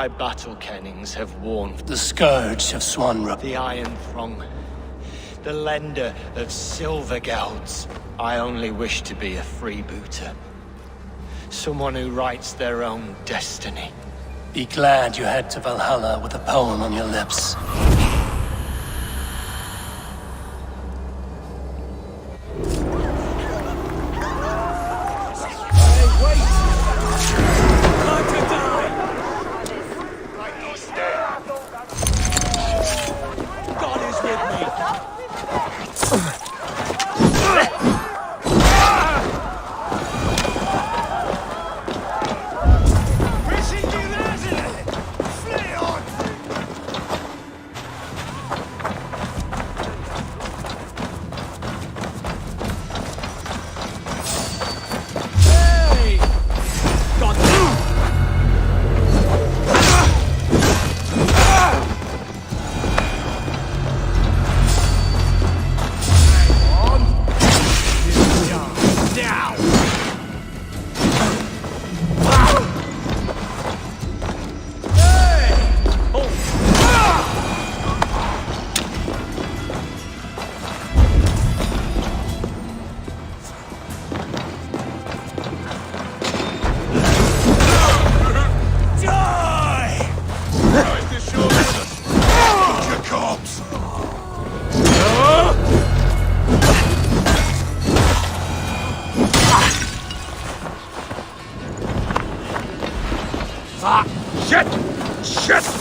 my battle kennings have worn. The scourge of Swanrup. The Iron Throng. The lender of silver gelds. I only wish to be a freebooter. Someone who writes their own destiny. Be glad you head to Valhalla with a poem on your lips. Shit!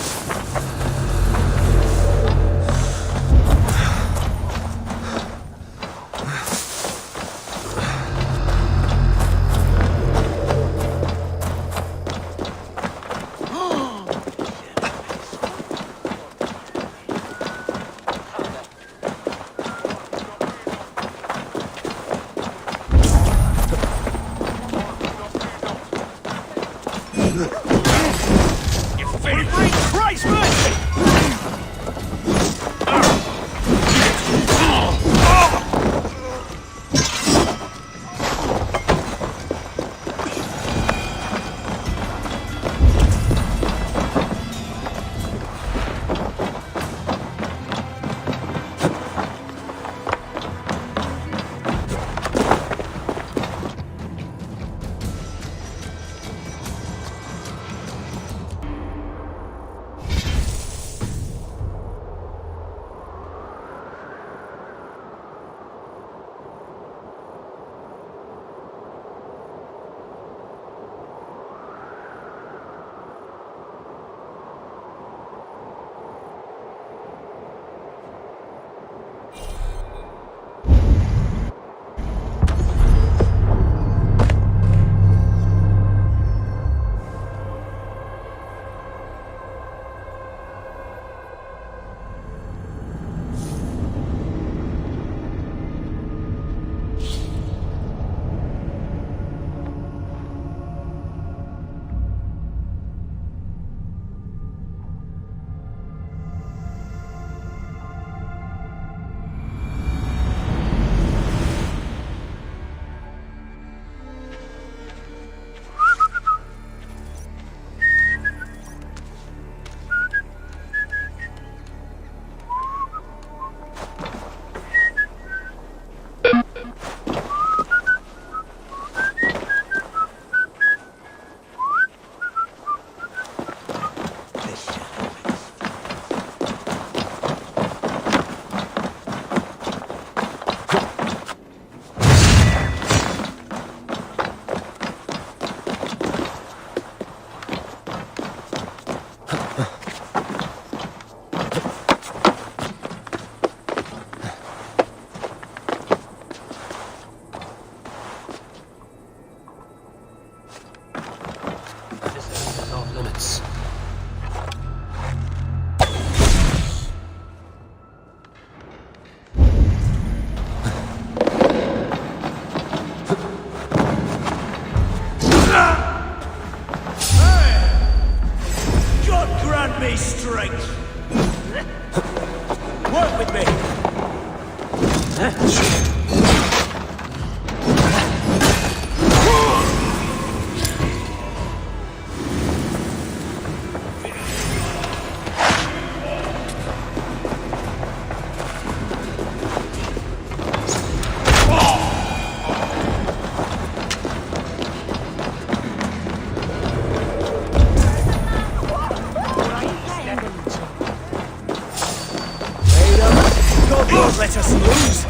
us lose!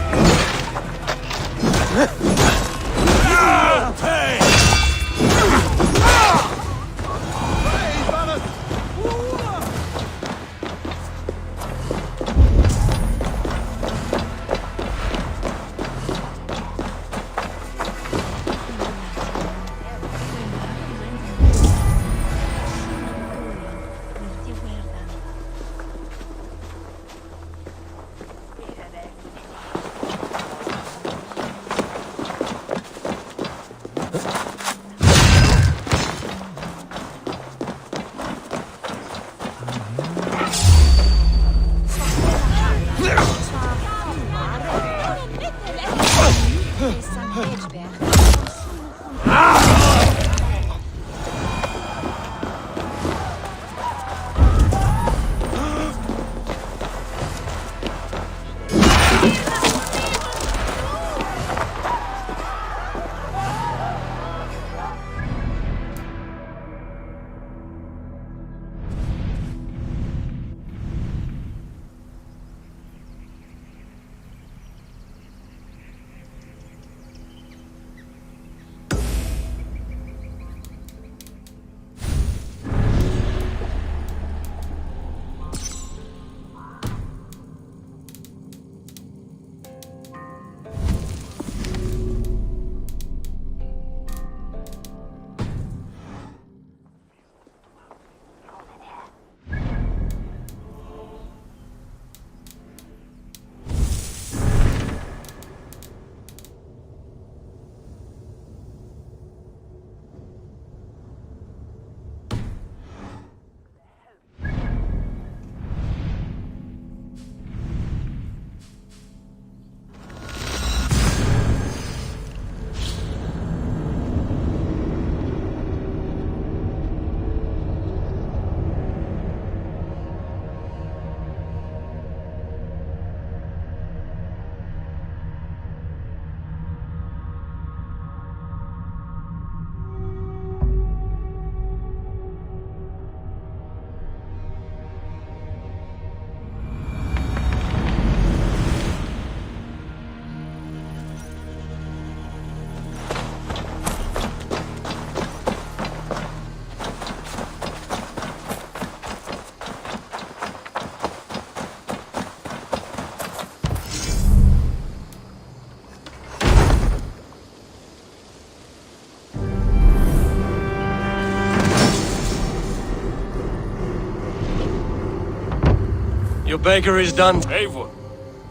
Your baker is done. Eivor,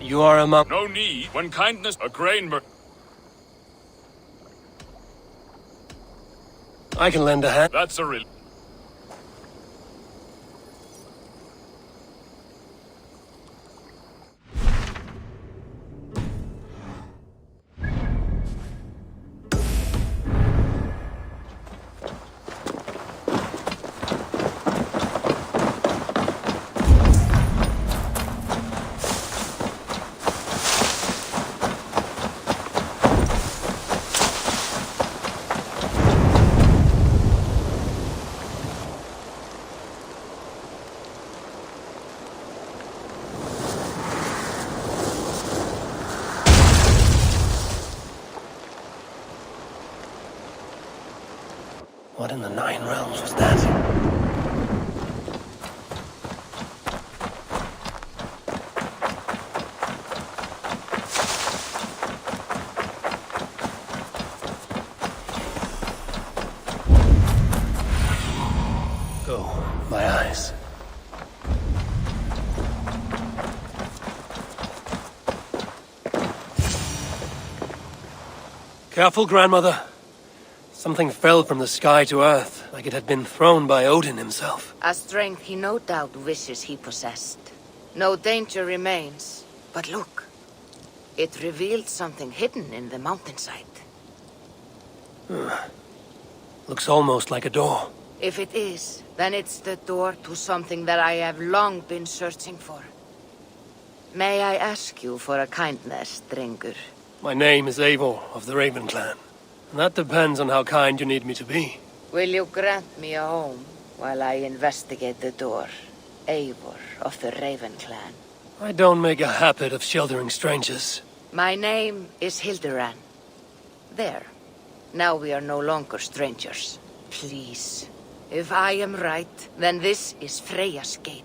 You are among... no need. When kindness, a grain I can lend a hand. that's a real. What in the Nine Realms was that? Go, my eyes. Careful, grandmother. Something fell from the sky to earth, like it had been thrown by Odin himself. A strength he no doubt wishes he possessed. No danger remains, but look. It revealed something hidden in the mountainside. Looks almost like a door. If it is, then it's the door to something that I have long been searching for. May I ask you for a kindness, Drengur? My name is Eivor of the Raven Clan. And that depends on how kind you need me to be. Will you grant me a home while I investigate the door? Eivor of the Raven Clan. I don't make a habit of sheltering strangers. My name is Hilderan. There. Now we are no longer strangers. Please. If I am right, then this is Freya's gate.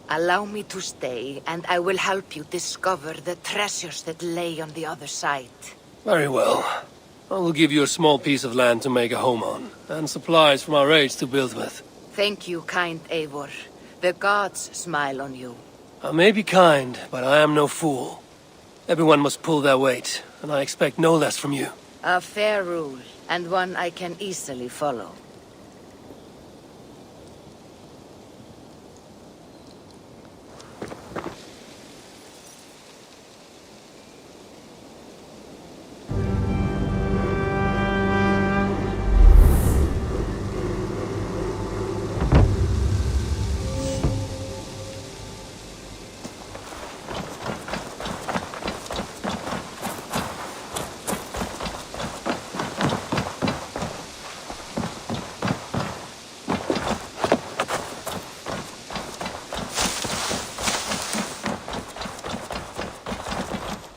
Allow me to stay, and I will help you discover the treasures that lay on the other side. Very well. I will give you a small piece of land to make a home on, and supplies from our raids to build with. Thank you, kind Eivor. The gods smile on you. I may be kind, but I am no fool. Everyone must pull their weight, and I expect no less from you. A fair rule, and one I can easily follow.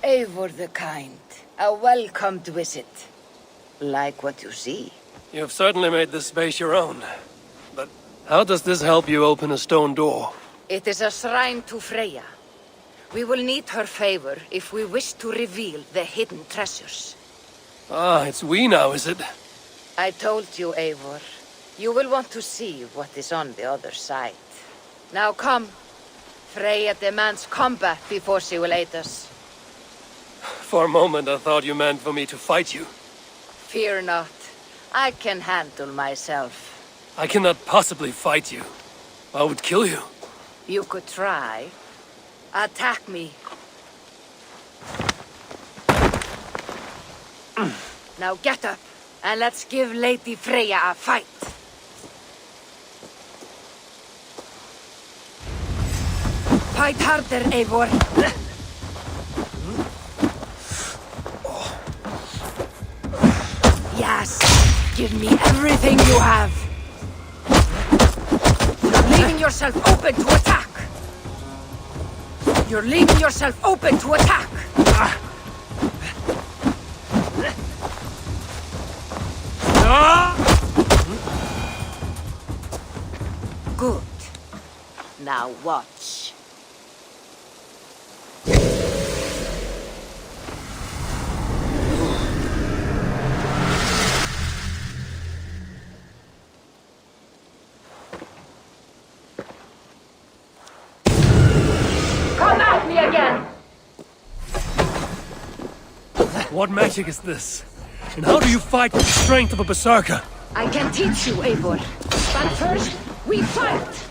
Eivor the Kind, a welcomed visit. Like what you see. You have certainly made this space your own. But how does this help you open a stone door? It is a shrine to Freya. We will need her favor if we wish to reveal the hidden treasures. Ah, it's we now, is it? I told you, Eivor. You will want to see what is on the other side. Now come. Freya demands combat before she will aid us. For a moment I thought you meant for me to fight you. Fear not. I can handle myself. I cannot possibly fight you. I would kill you. You could try. Attack me. Now get up, and let's give Lady Freya a fight. Fight harder, Eivor. Yes, give me everything you have. You're leaving yourself open to attack. You're leaving yourself open to attack. Good. Now watch. Come at me again! What magic is this? And how do you fight with the strength of a berserker? I can teach you, Eivor. But first, we fight!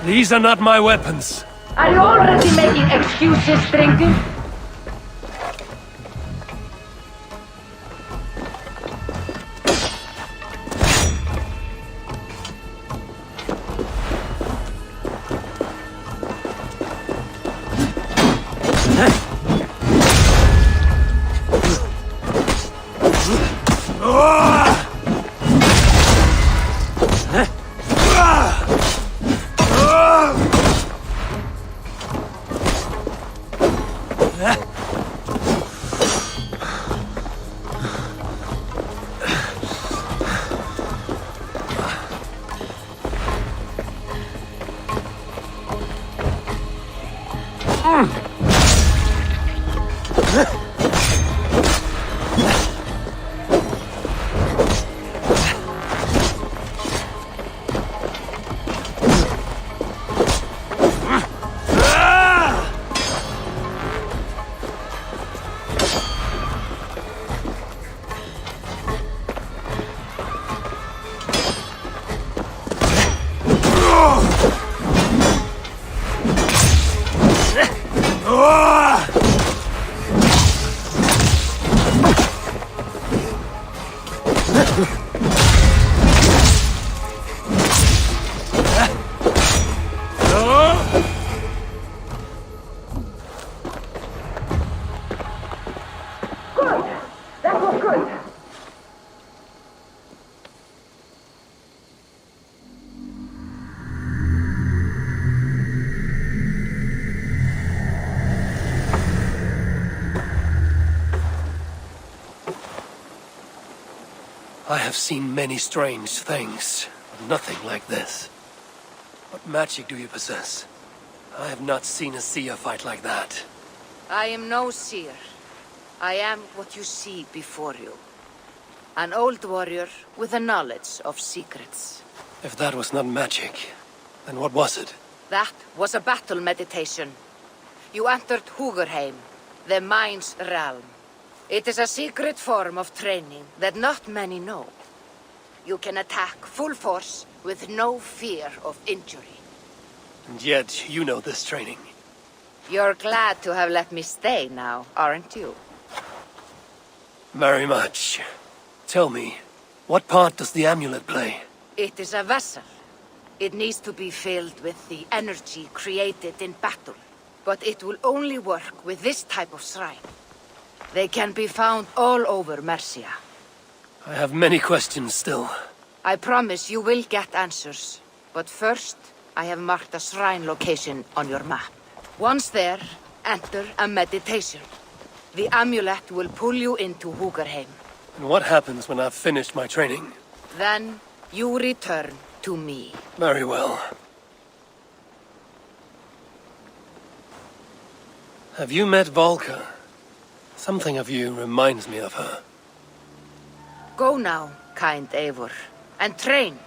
These are not my weapons. Are you already making excuses, stranger? have seen many strange things, but nothing like this. What magic do you possess? I have not seen a seer fight like that. I am no seer. I am what you see before you. An old warrior with a knowledge of secrets. If that was not magic, then what was it? That was a battle meditation. You entered Hugerheim, the mind's realm. It is a secret form of training that not many know. You can attack full force with no fear of injury. And yet, you know this training. You're glad to have let me stay now, aren't you? Very much. Tell me, what part does the amulet play? It is a vessel. It needs to be filled with the energy created in battle. But it will only work with this type of shrine. They can be found all over Mercia. I have many questions still. I promise you will get answers. But first, I have marked a shrine location on your map. Once there, enter a meditation. The amulet will pull you into Hugerheim. And what happens when I've finished my training? Then, you return to me. Very well. Have you met Volker? Something of you reminds me of her. Go now, kind Eivor, and train.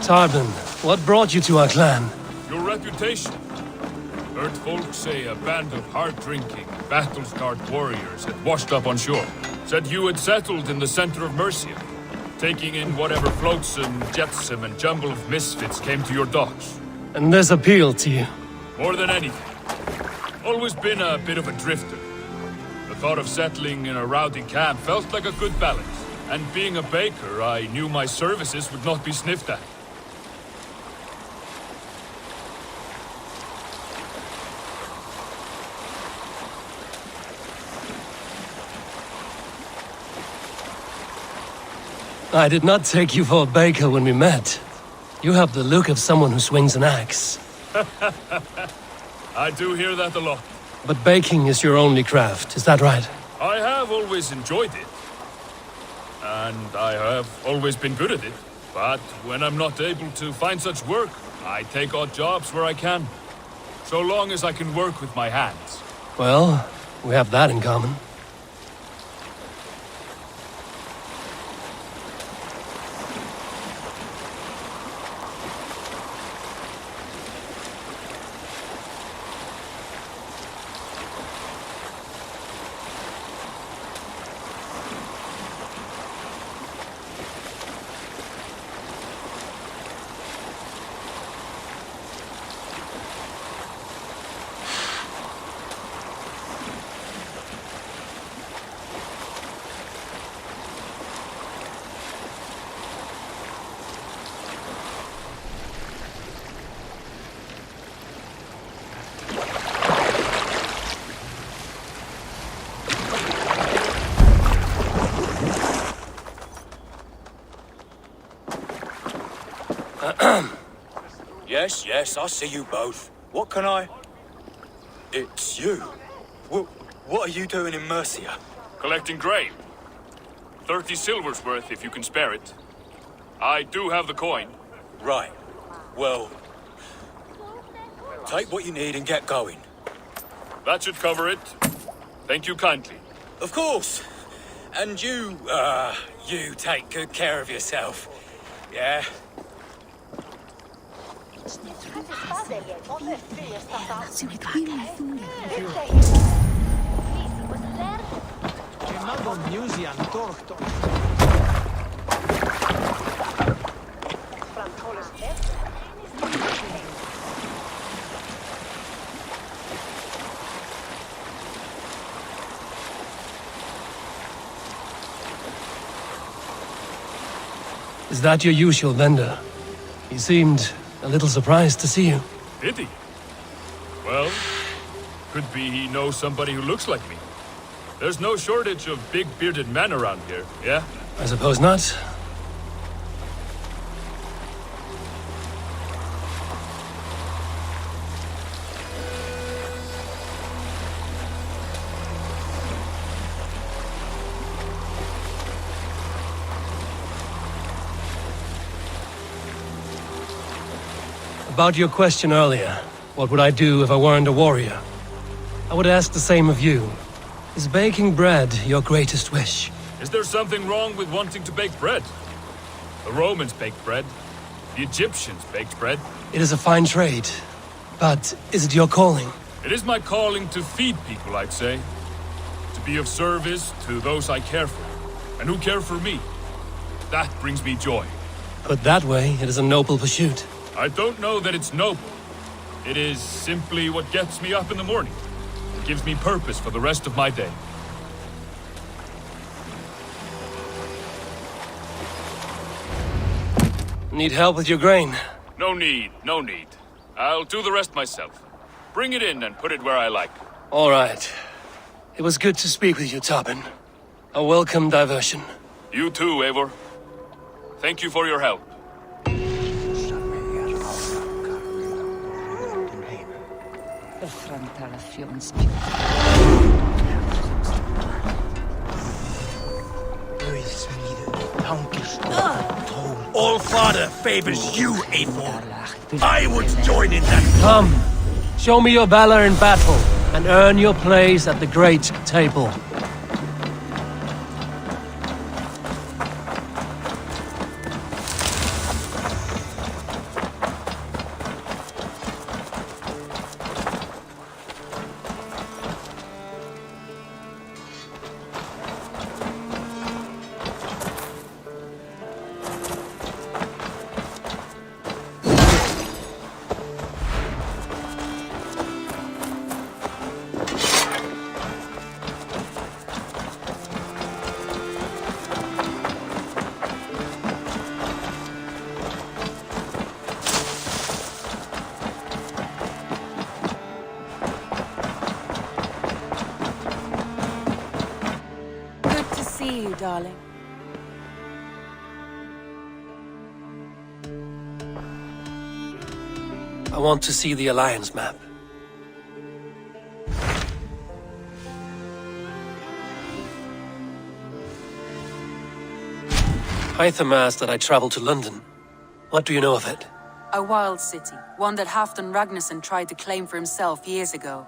Tarban, what brought you to our clan? Your reputation. Heard folk say a band of hard-drinking, battle-scarred warriors had washed up on shore. Said you had settled in the center of Mercia, taking in whatever flotsam, jetsam, and jumble of misfits came to your docks. And this appealed to you? More than anything. Always been a bit of a drifter. The thought of settling in a rowdy camp felt like a good balance. And being a baker, I knew my services would not be sniffed at. I did not take you for a baker when we met. You have the look of someone who swings an axe. I do hear that a lot. But baking is your only craft, is that right? I have always enjoyed it. And I have always been good at it. But when I'm not able to find such work, I take odd jobs where I can. So long as I can work with my hands. Well, we have that in common. Yes, I see you both. What can I... It's you. What are you doing in Mercia? Collecting grain. 30 silver's worth if you can spare it. I do have the coin. Right. Well... take what you need and get going. That should cover it. Thank you kindly. Of course. And you take good care of yourself. Yeah? Is that your usual vendor? He seemed a little surprised to see you. Did he? Well, could be he knows somebody who looks like me. There's no shortage of big bearded men around here, yeah? I suppose not. About your question earlier, what would I do if I weren't a warrior? I would ask the same of you. Is baking bread your greatest wish? Is there something wrong with wanting to bake bread? The Romans baked bread. The Egyptians baked bread. It is a fine trade, but is it your calling? It is my calling to feed people, I'd say. To be of service to those I care for, and who care for me. That brings me joy. Put that way, it is a noble pursuit. I don't know that it's noble. It is simply what gets me up in the morning. It gives me purpose for the rest of my day. Need help with your grain? No need, no need. I'll do the rest myself. Bring it in and put it where I like. All right. It was good to speak with you, Tobin. A welcome diversion. You too, Eivor. Thank you for your help. All Father favors you, Eivor. I would join in that. Come, show me your valor in battle, and earn your place at the great table. Darling. I want to see the Alliance map. Hytham asked that I travel to London. What do you know of it? A wild city, one that Halfdan Ragnarsson tried to claim for himself years ago.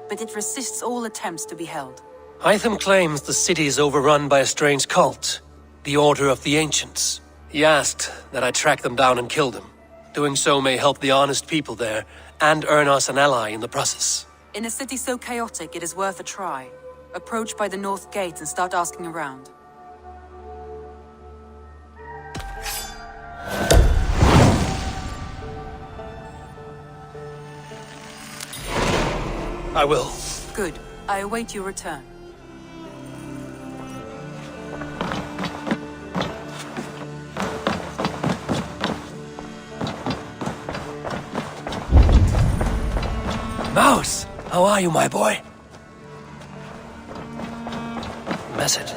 But it resists all attempts to be held. Hytham claims the city is overrun by a strange cult, the Order of the Ancients. He asked that I track them down and kill them. Doing so may help the honest people there, and earn us an ally in the process. In a city so chaotic, it is worth a try. Approach by the North Gate and start asking around. I will. Good. I await your return. Mouse! How are you, my boy? Message.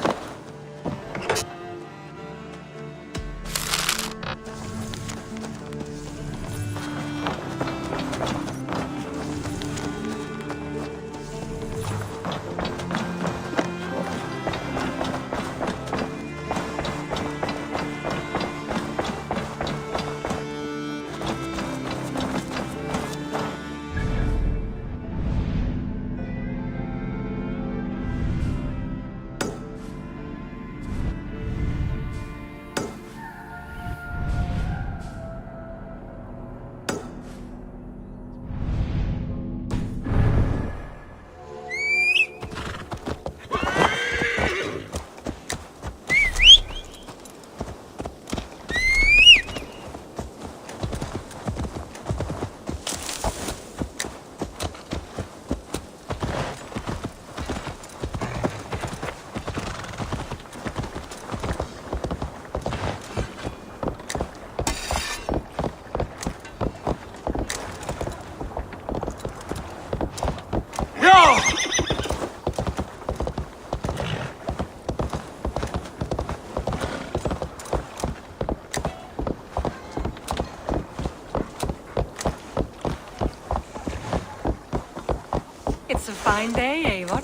It's a fine day, Eivor.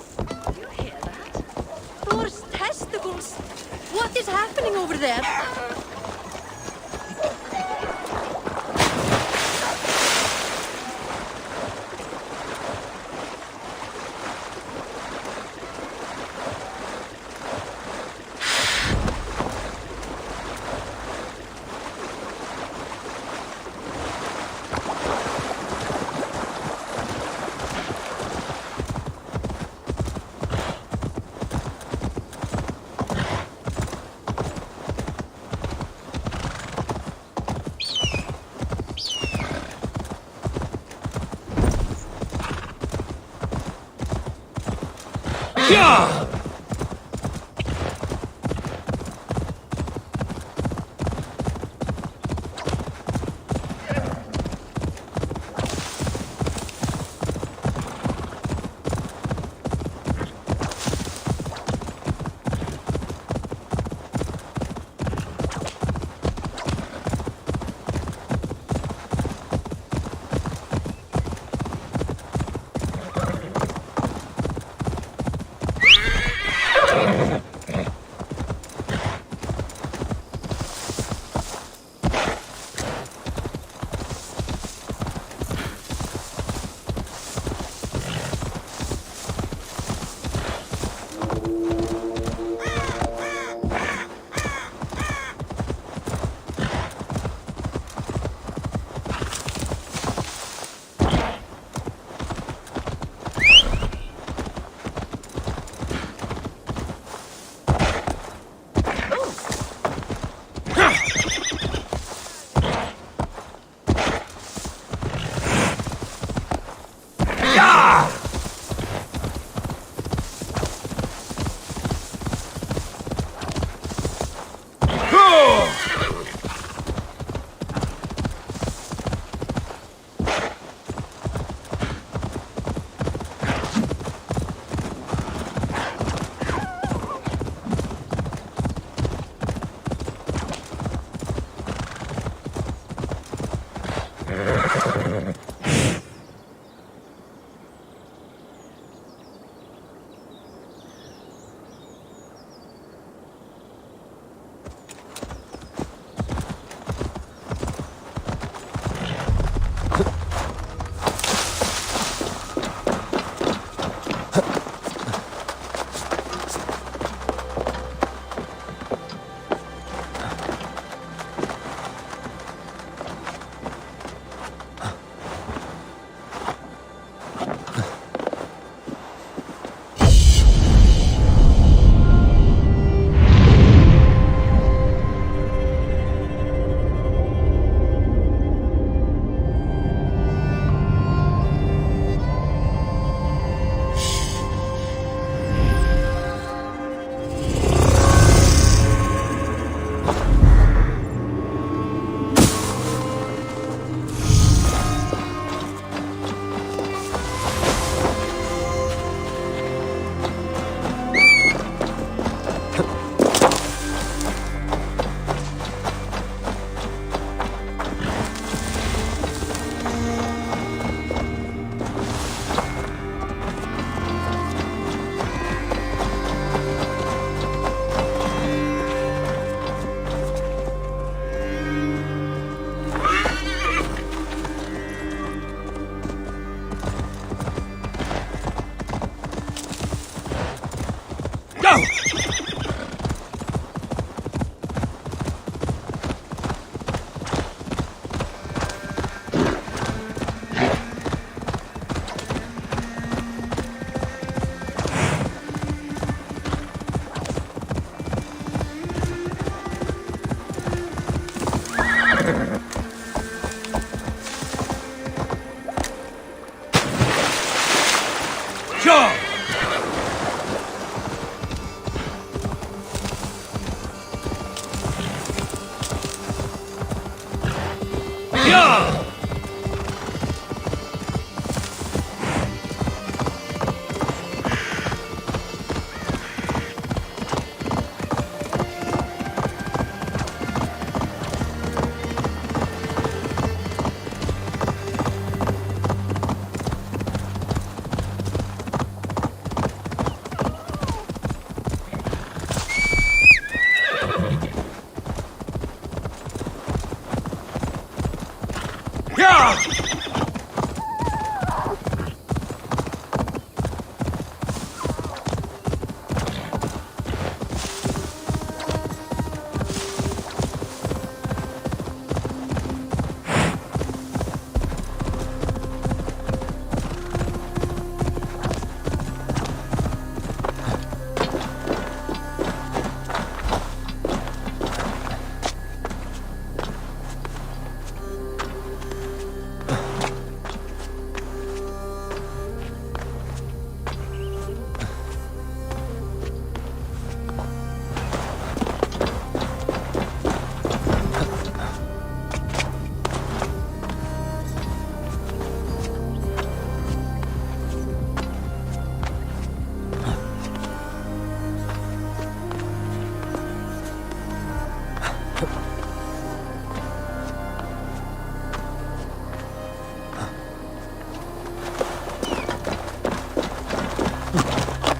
You hear that? Thor's testicles! What is happening over there? Yeah!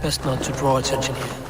Best not to draw attention here.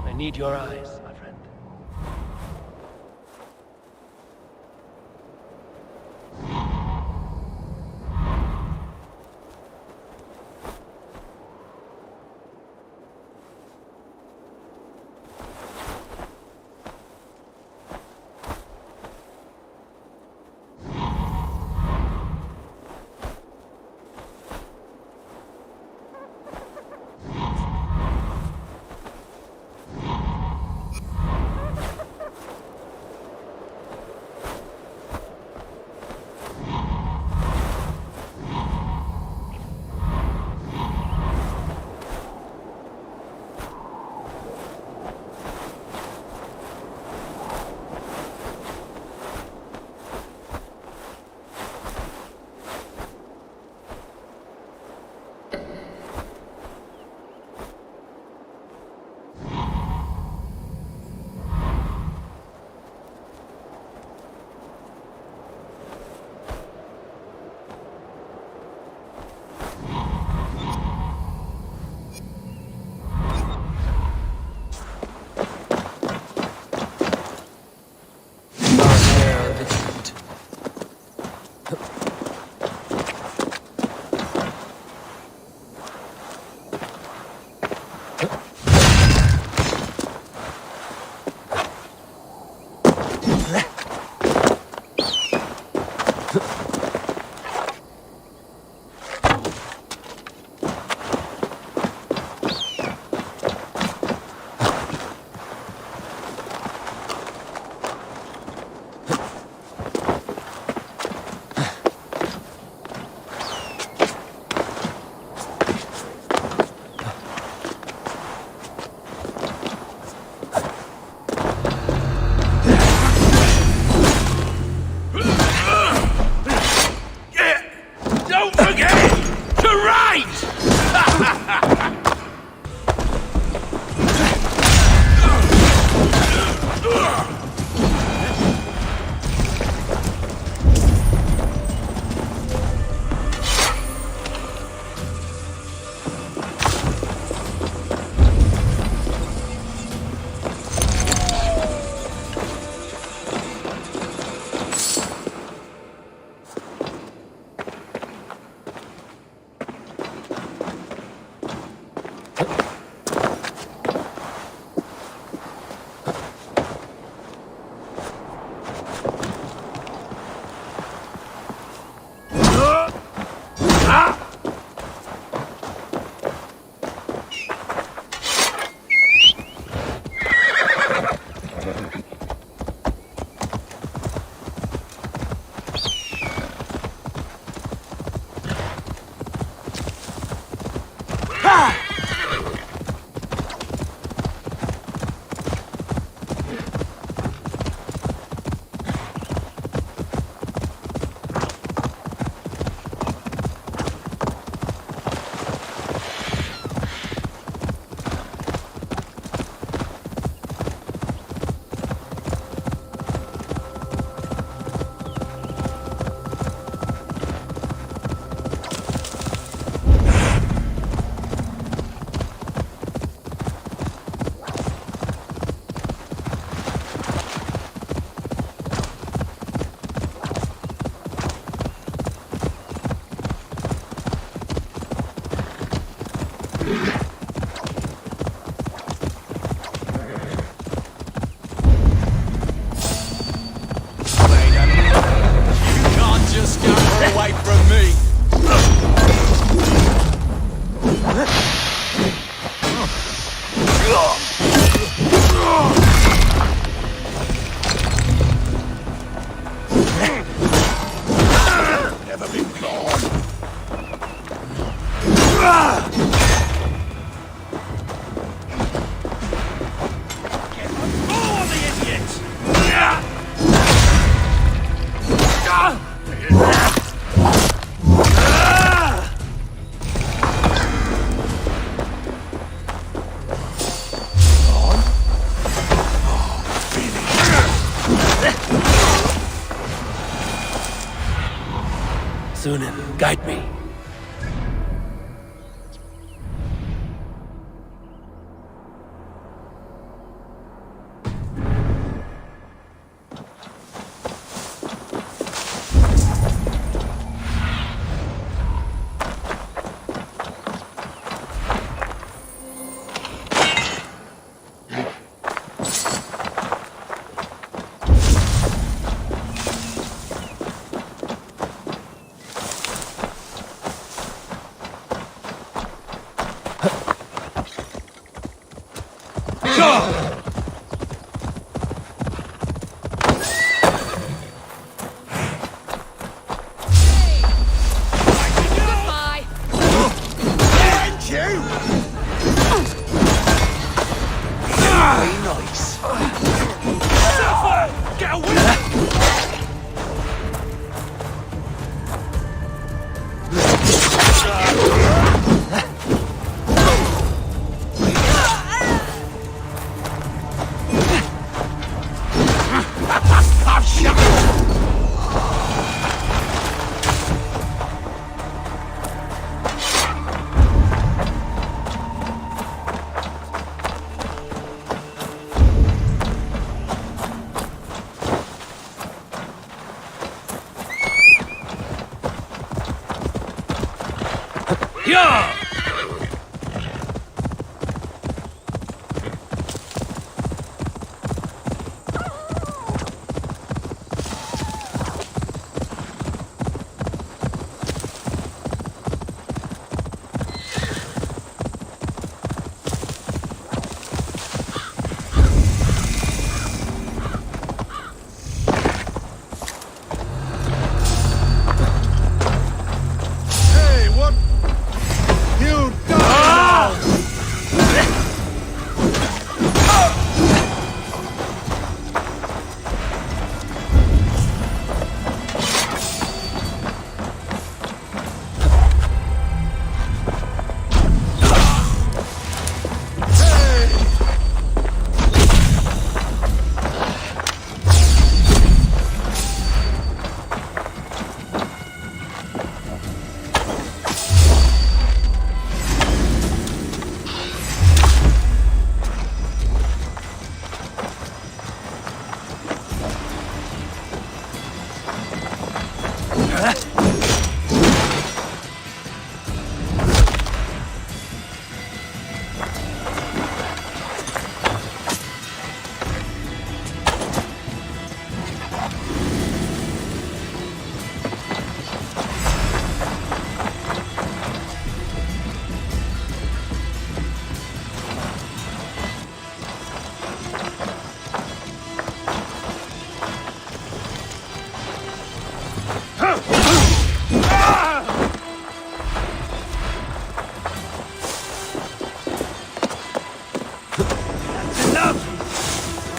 I need your eyes, my friend. Sunan, guide me.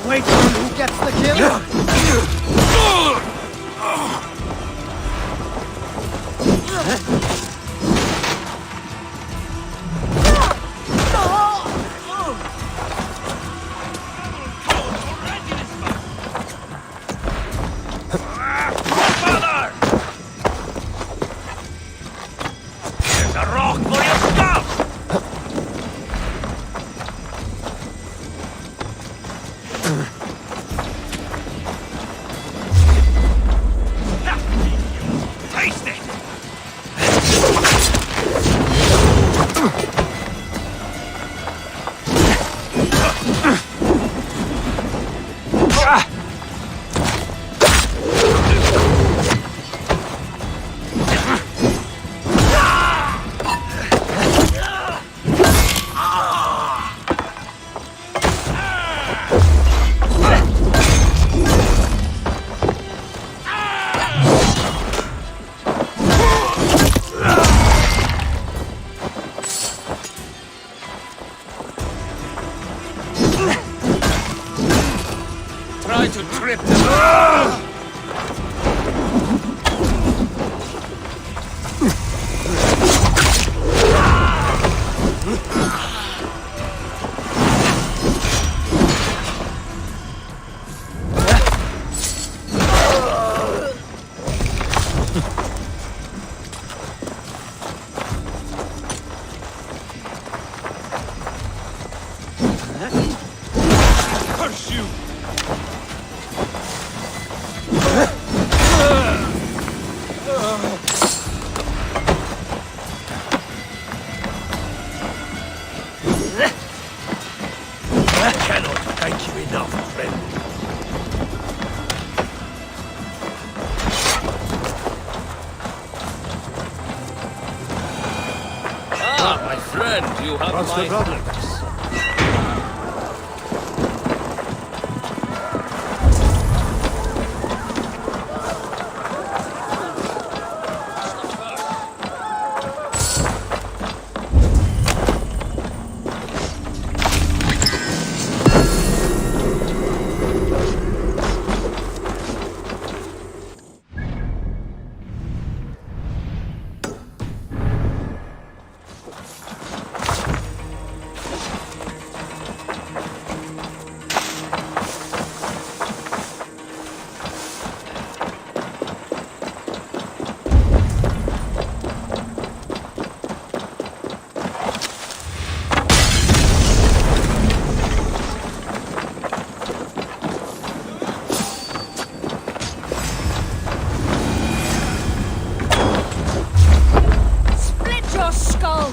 Wait till who gets the kill? Try to trip them. you! I cannot thank you enough, friend. Ah, my friend, you have my... Split your skull!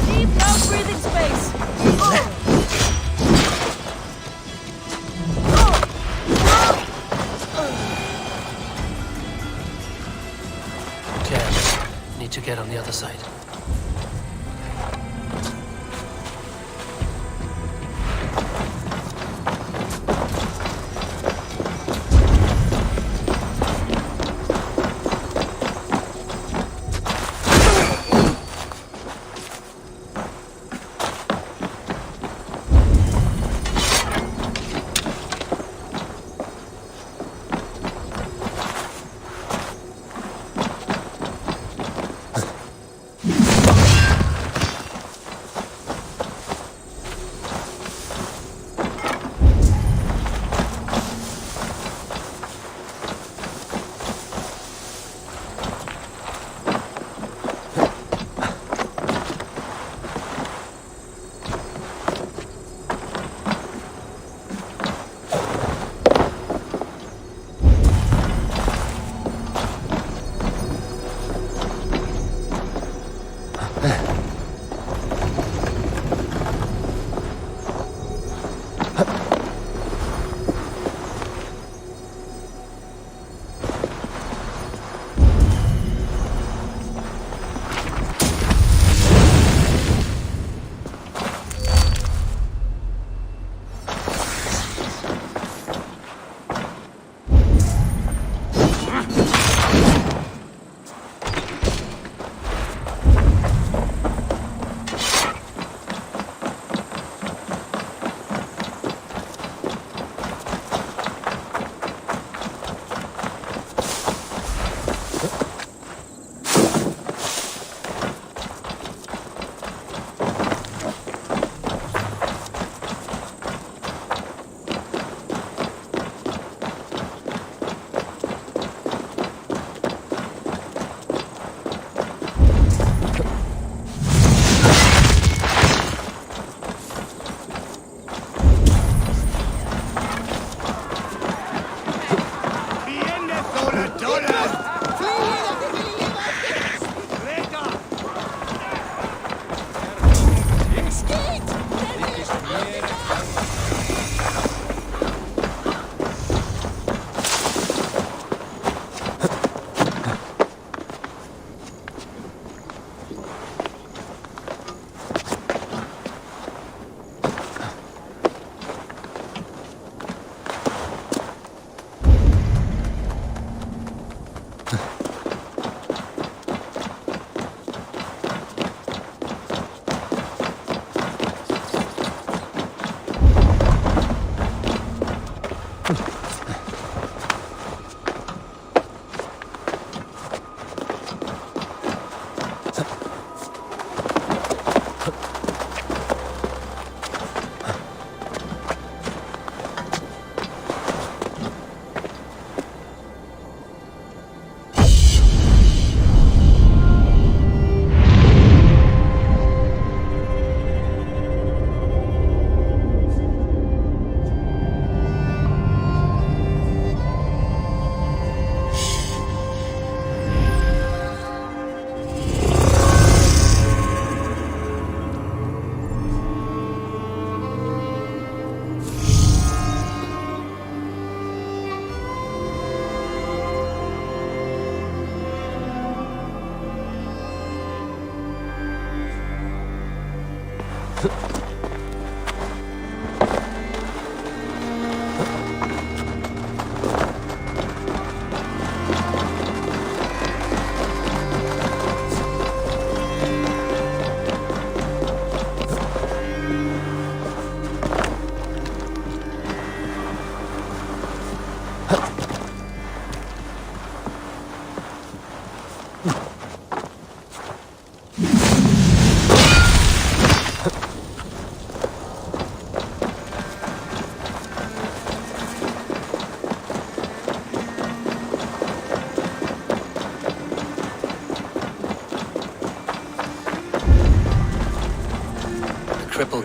Deep mouth breathing space! Can't. Need to get on the other side.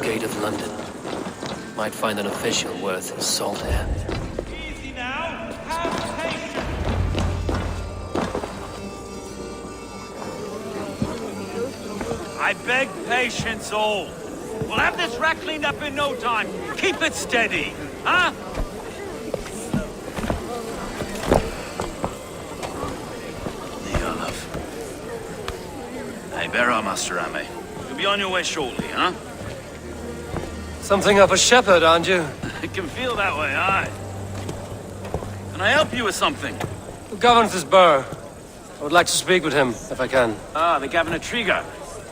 gate of London. Might find an official worth his salt here. Easy now. Have patience. I beg patience, all. We'll have this wreck cleaned up in no time. Keep it steady, huh? Hey, bear on, Master Ame. You'll be on your way shortly, huh? Something of a shepherd, aren't you? It can feel that way, aye. Can I help you with something? Who governs this burr? I would like to speak with him, if I can. Ah, the Governor Trigger.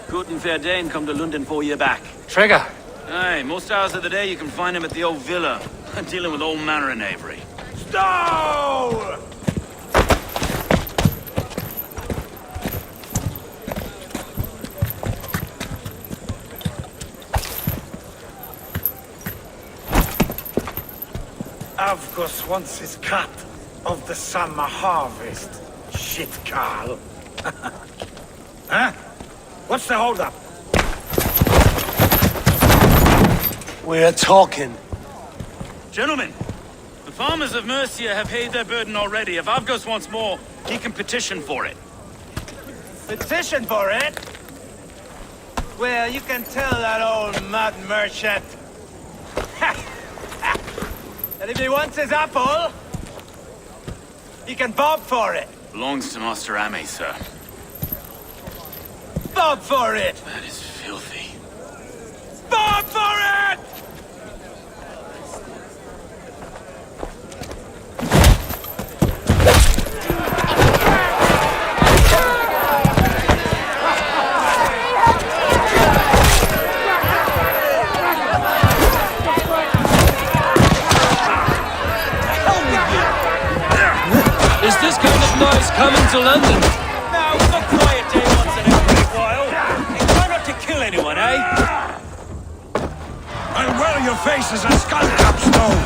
Good and fair Dane come to London 4 year back. Trigger! Aye, most hours of the day you can find him at the old villa, dealing with all manner of knavery. Stow! Avgus wants his cut of the summer harvest. Shit, Carl. Huh? What's the holdup? We're talking. Gentlemen, the farmers of Mercia have paid their burden already. If Avgus wants more, he can petition for it. Petition for it? Well, you can tell that old mud merchant. And if he wants his apple, he can bob for it. Belongs to Master Ame, sir. Bob for it! That is filthy. Bob for it! Is this kind of noise coming to London? Now, it's a quiet day once in a great while. And try not to kill anyone, eh? I'll wear your face as a skull capstone!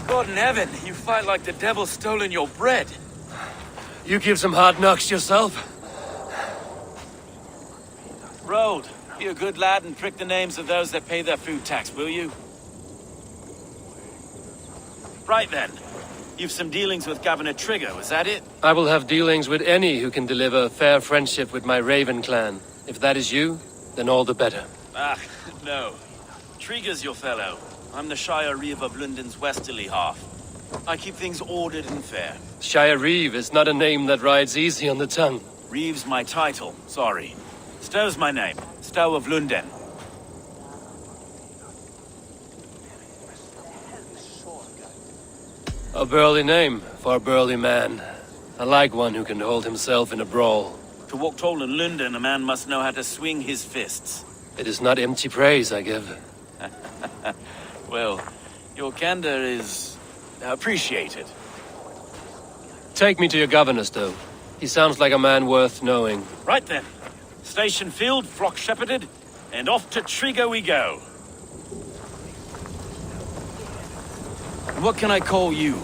God in heaven, you fight like the devil's stolen your bread. You give some hard knocks yourself? Road, be a good lad and prick the names of those that pay their food tax, will you? Right then. You've some dealings with Governor Trigger, was that it? I will have dealings with any who can deliver a fair friendship with my Raven clan. If that is you, then all the better. Ah, no. Trigger's your fellow. I'm the Shire Reeve of London's westerly half. I keep things ordered and fair. Shire Reeve is not a name that rides easy on the tongue. Reeve's my title, sorry. Stow's my name. Stow of London. A burly name for a burly man. I like one who can hold himself in a brawl. To walk tall in London, a man must know how to swing his fists. It is not empty praise I give. Well, your candor is appreciated. Take me to your governor, Stow. He sounds like a man worth knowing. Right then. Station filled, flock shepherded, and off to Trigger we go. What can I call you?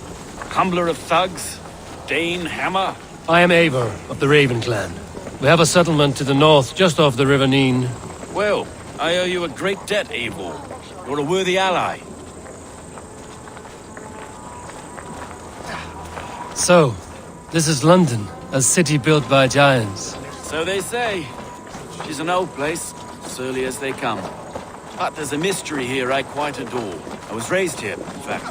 Humbler of thugs? Dane Hammer? I am Eivor of the Raven clan. We have a settlement to the north, just off the River Neen. Well, I owe you a great debt, Eivor. You're a worthy ally. So, this is London, a city built by giants. So they say. She's an old place, surly as they come. But there's a mystery here I quite adore. I was raised here, in fact.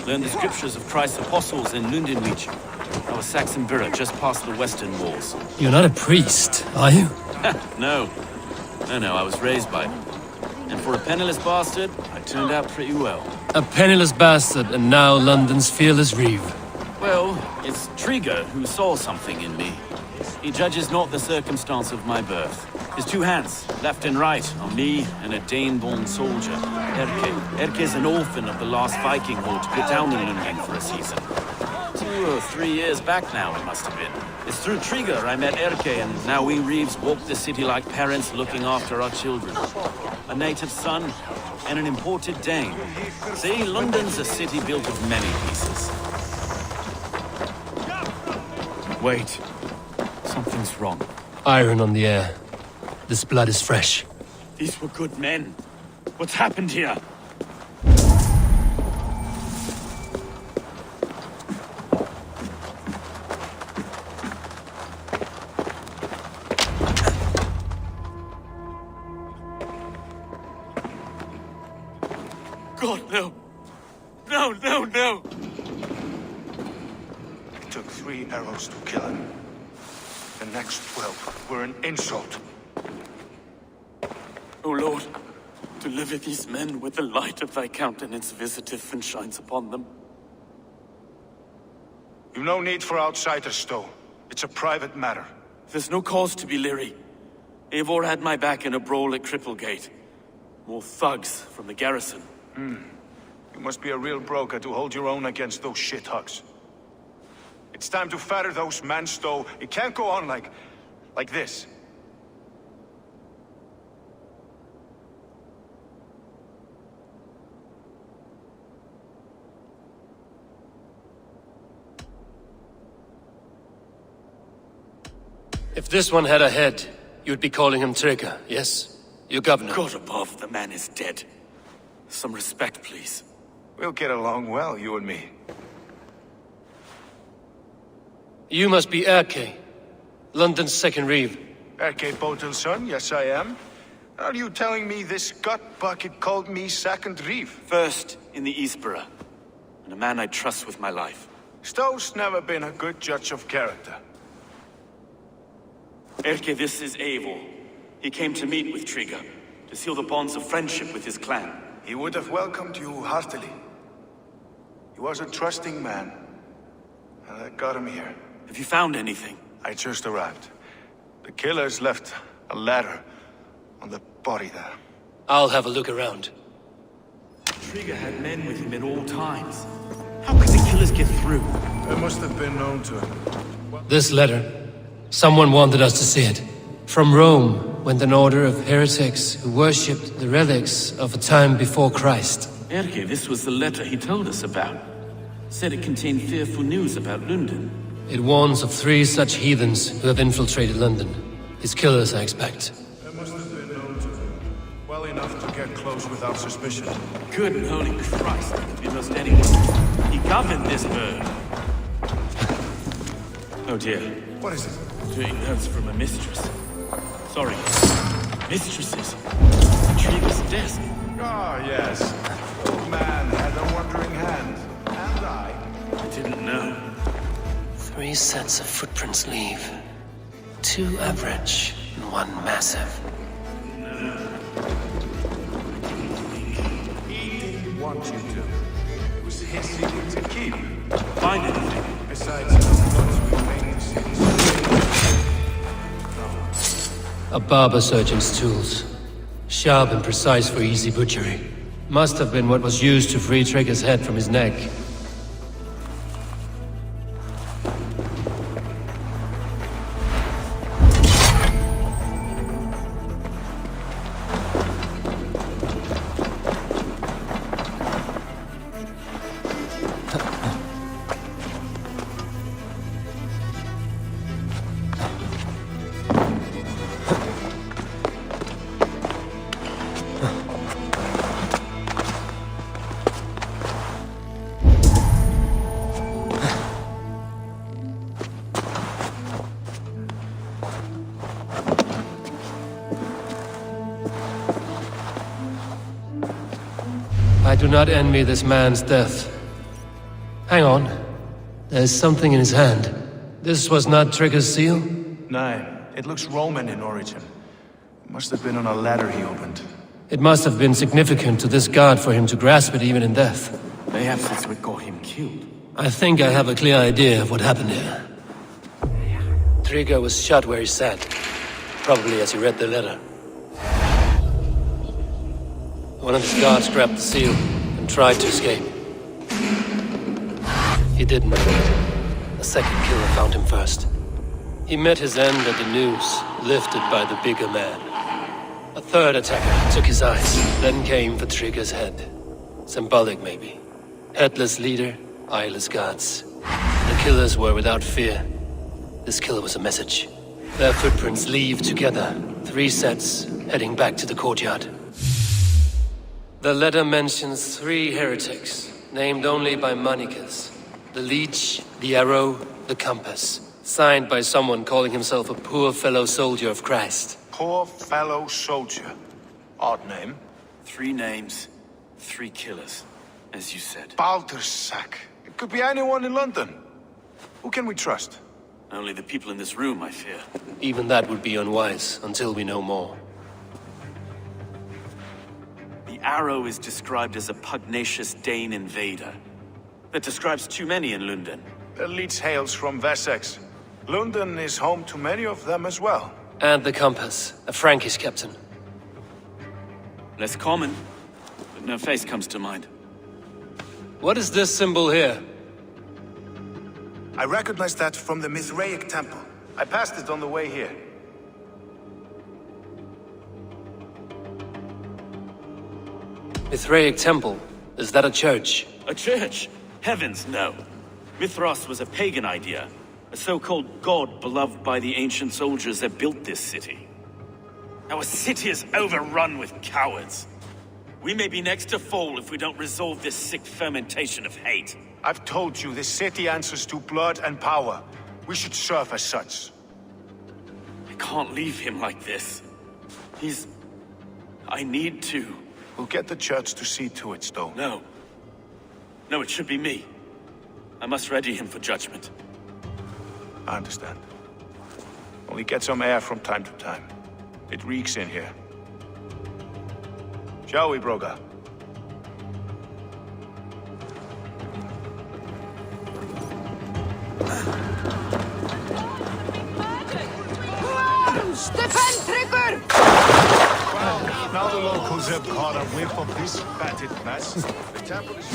Learned the scriptures of Christ's apostles in Lundenwich. I was Saxon Borough, just past the western walls. You're not a priest, are you? No. No, I was raised by them. And for a penniless bastard, I turned out pretty well. A penniless bastard, and now London's fearless Reeve. Well, it's Trigger who saw something in me. He judges not the circumstance of my birth. His two hands, left and right, on me and a Dane-born soldier, Erke. Erke's an orphan of the last Viking horde put down in Lundin for a season. 2 or 3 years back now, it must have been. It's through Trigger I met Erke, and now we Reeves walk the city like parents looking after our children. A native son and an imported Dane. See, London's a city built of many pieces. Wait. Something's wrong. Iron on the air. This blood is fresh. These were good men. What's happened here? God, no! No, no, no! It took 3 arrows to kill him. The next 12 were an insult. O Lord, deliver these men with the light of thy countenance visiteth and shines upon them. You've no need for outsiders, Stowe. It's a private matter. There's no cause to be leery. Eivor had my back in a brawl at Cripplegate. More thugs from the garrison. You must be a real broker to hold your own against those shithugs. It's time to fetter those men, Stowe. It can't go on like this. If this one had a head, you'd be calling him Trigger, yes? Your governor. God above, the man is dead. Some respect, please. We'll get along well, you and me. You must be Erke, London's second reeve. Erke Botel's son, yes I am. Are you telling me this gut bucket called me second reeve? First in the Eastborough, and a man I trust with my life. Stowe's never been a good judge of character. Erke, this is Eivor. He came to meet with Trigger, to seal the bonds of friendship with his clan. He would have welcomed you heartily. He was a trusting man, and I got him here. Have you found anything? I just arrived. The killers left a ladder on the body there. I'll have a look around. Trigger had men with him at all times. How could the killers get through? They must have been known to him. This letter. Someone wanted us to see it. From Rome went an order of heretics who worshipped the relics of a time before Christ. Erke, this was the letter he told us about. Said it contained fearful news about London. It warns of 3 such heathens who have infiltrated London. His killers, I expect. They must have been known to him. Well enough to get close without suspicion. Good and holy Christ, it could be most anyone. He governed this bird. Oh dear. What is it? Doing notes from a mistress. Sorry. Mistresses. Trigger's desk. Ah, yes. Old man had a wandering hand. And I didn't know. 3 sets of footprints leave. 2 average and 1 massive. He didn't want you to. It was his secret to keep. Find anything. Besides those remaining cities. A barber surgeon's tools. Sharp and precise for easy butchery. Must have been what was used to free Trigger's head from his neck. I do not envy this man's death. Hang on. There's something in his hand. This was not Trigger's seal? No, it looks Roman in origin. Must have been on a ladder he opened. It must have been significant to this god for him to grasp it even in death. Perhaps that's what got him killed. I think I have a clear idea of what happened here. Trigger was shot where he sat. Probably as he read the letter. One of his guards grabbed the seal and tried to escape. He didn't. A second killer found him first. He met his end at the noose, lifted by the bigger man. A third attacker took his eyes, then came for Trigger's head. Symbolic, maybe. Headless leader, eyeless guards. The killers were without fear. This killer was a message. Their footprints leave together. 3 sets, heading back to the courtyard. The letter mentions 3 heretics, named only by monikers. The Leech, the Arrow, the Compass. Signed by someone calling himself a poor fellow soldier of Christ. Poor fellow soldier. Odd name. 3 names, 3 killers, as you said. Baldersack. It could be anyone in London. Who can we trust? Only the people in this room, I fear. Even that would be unwise, until we know more. The Arrow is described as a pugnacious Dane invader. That describes too many in London. The Leech hails from Wessex. London is home to many of them as well. And the Compass, a Frankish captain. Less common, but no face comes to mind. What is this symbol here? I recognize that from the Mithraic temple. I passed it on the way here. Mithraic temple? Is that a church? A church? Heavens, no. Mithras was a pagan idea. A so-called god beloved by the ancient soldiers that built this city. Our city is overrun with cowards. We may be next to fall if we don't resolve this sick fermentation of hate. I've told you, this city answers to blood and power. We should serve as such. I can't leave him like this. I need to. We'll get the church to see to it, Stone. No. No, it should be me. I must ready him for judgment. I understand. Only get some air from time to time. It reeks in here. Shall we, Broga? Defend Trigger! Well, now the locals have caught a whiff of this fatted mess. The temple is...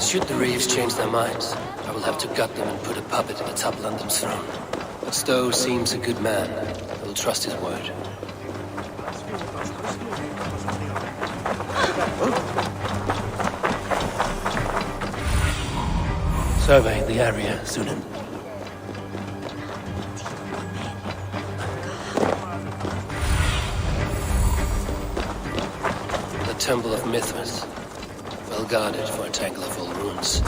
Should the Reeves change their minds, I will have to gut them and put a puppet atop London's throne. But Stowe seems a good man. I will trust his word. Survey the area, Sunan. The Temple of Mithras. Well guarded for a tangle of old ruins.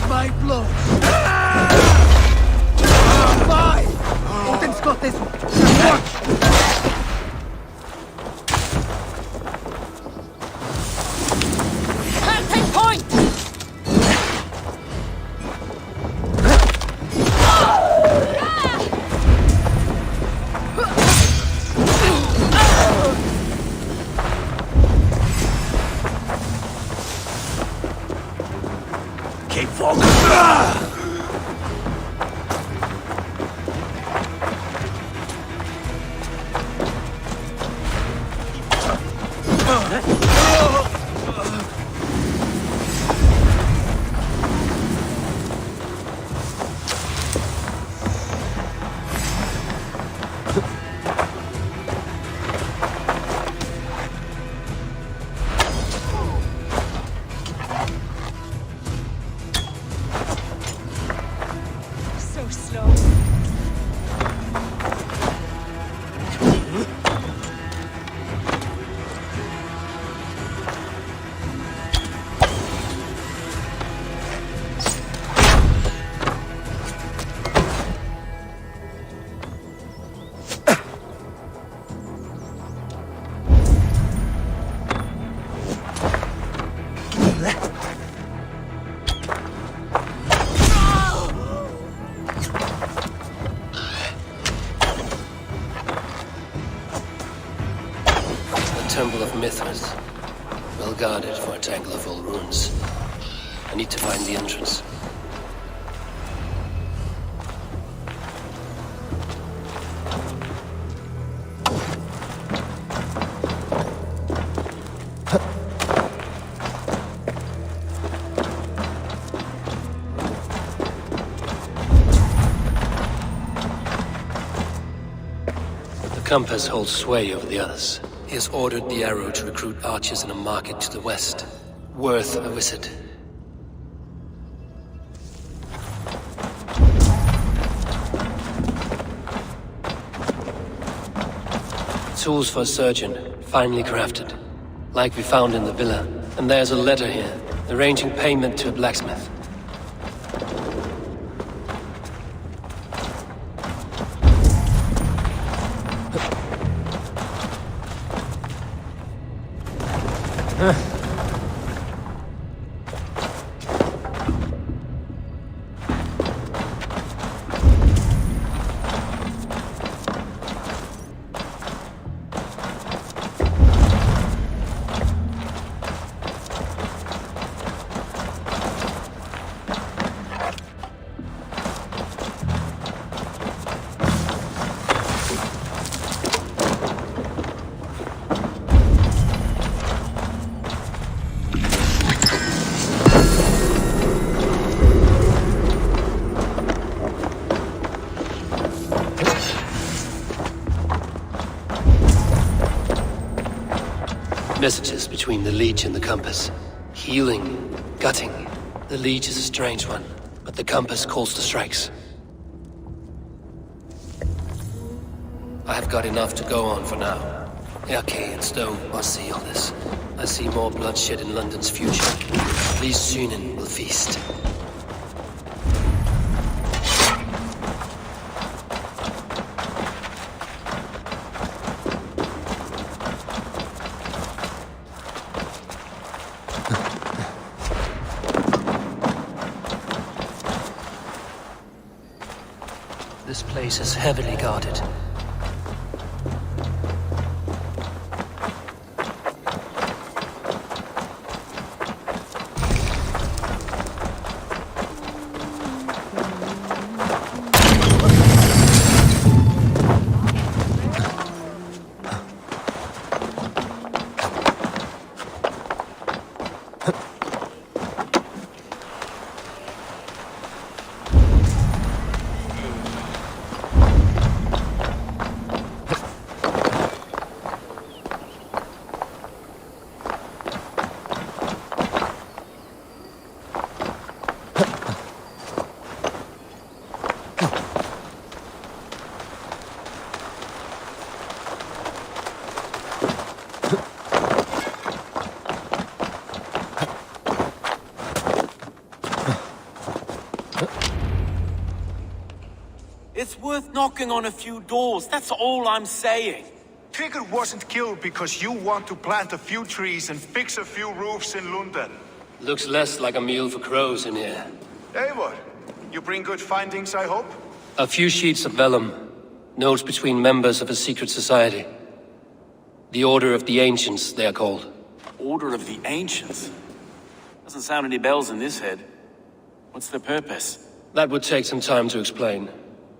My blood! Odin's got this! Take point! Keep focused! So slow. Temple of Mithras. Well guarded for a tangle of old ruins. I need to find the entrance. Compass holds sway over the others. He has ordered the Arrow to recruit archers in a market to the west. Worth a visit. Tools for a surgeon, finely crafted. Like we found in the villa. And there's a letter here, arranging payment to a blacksmith. Messages between the Leech and the Compass. Healing, gutting. The Leech is a strange one, but the Compass calls the strikes. I have got enough to go on for now. Okay, and Stone must see all this. I see more bloodshed in London's future. These Sunan will feast. This place is heavily guarded. It's worth knocking on a few doors, that's all I'm saying. Tigger wasn't killed because you want to plant a few trees and fix a few roofs in London. Looks less like a meal for crows in here. Hey, what? You bring good findings, I hope? A few sheets of vellum. Notes between members of a secret society. The Order of the Ancients, they are called. Order of the Ancients? Doesn't sound any bells in this head. What's their purpose? That would take some time to explain.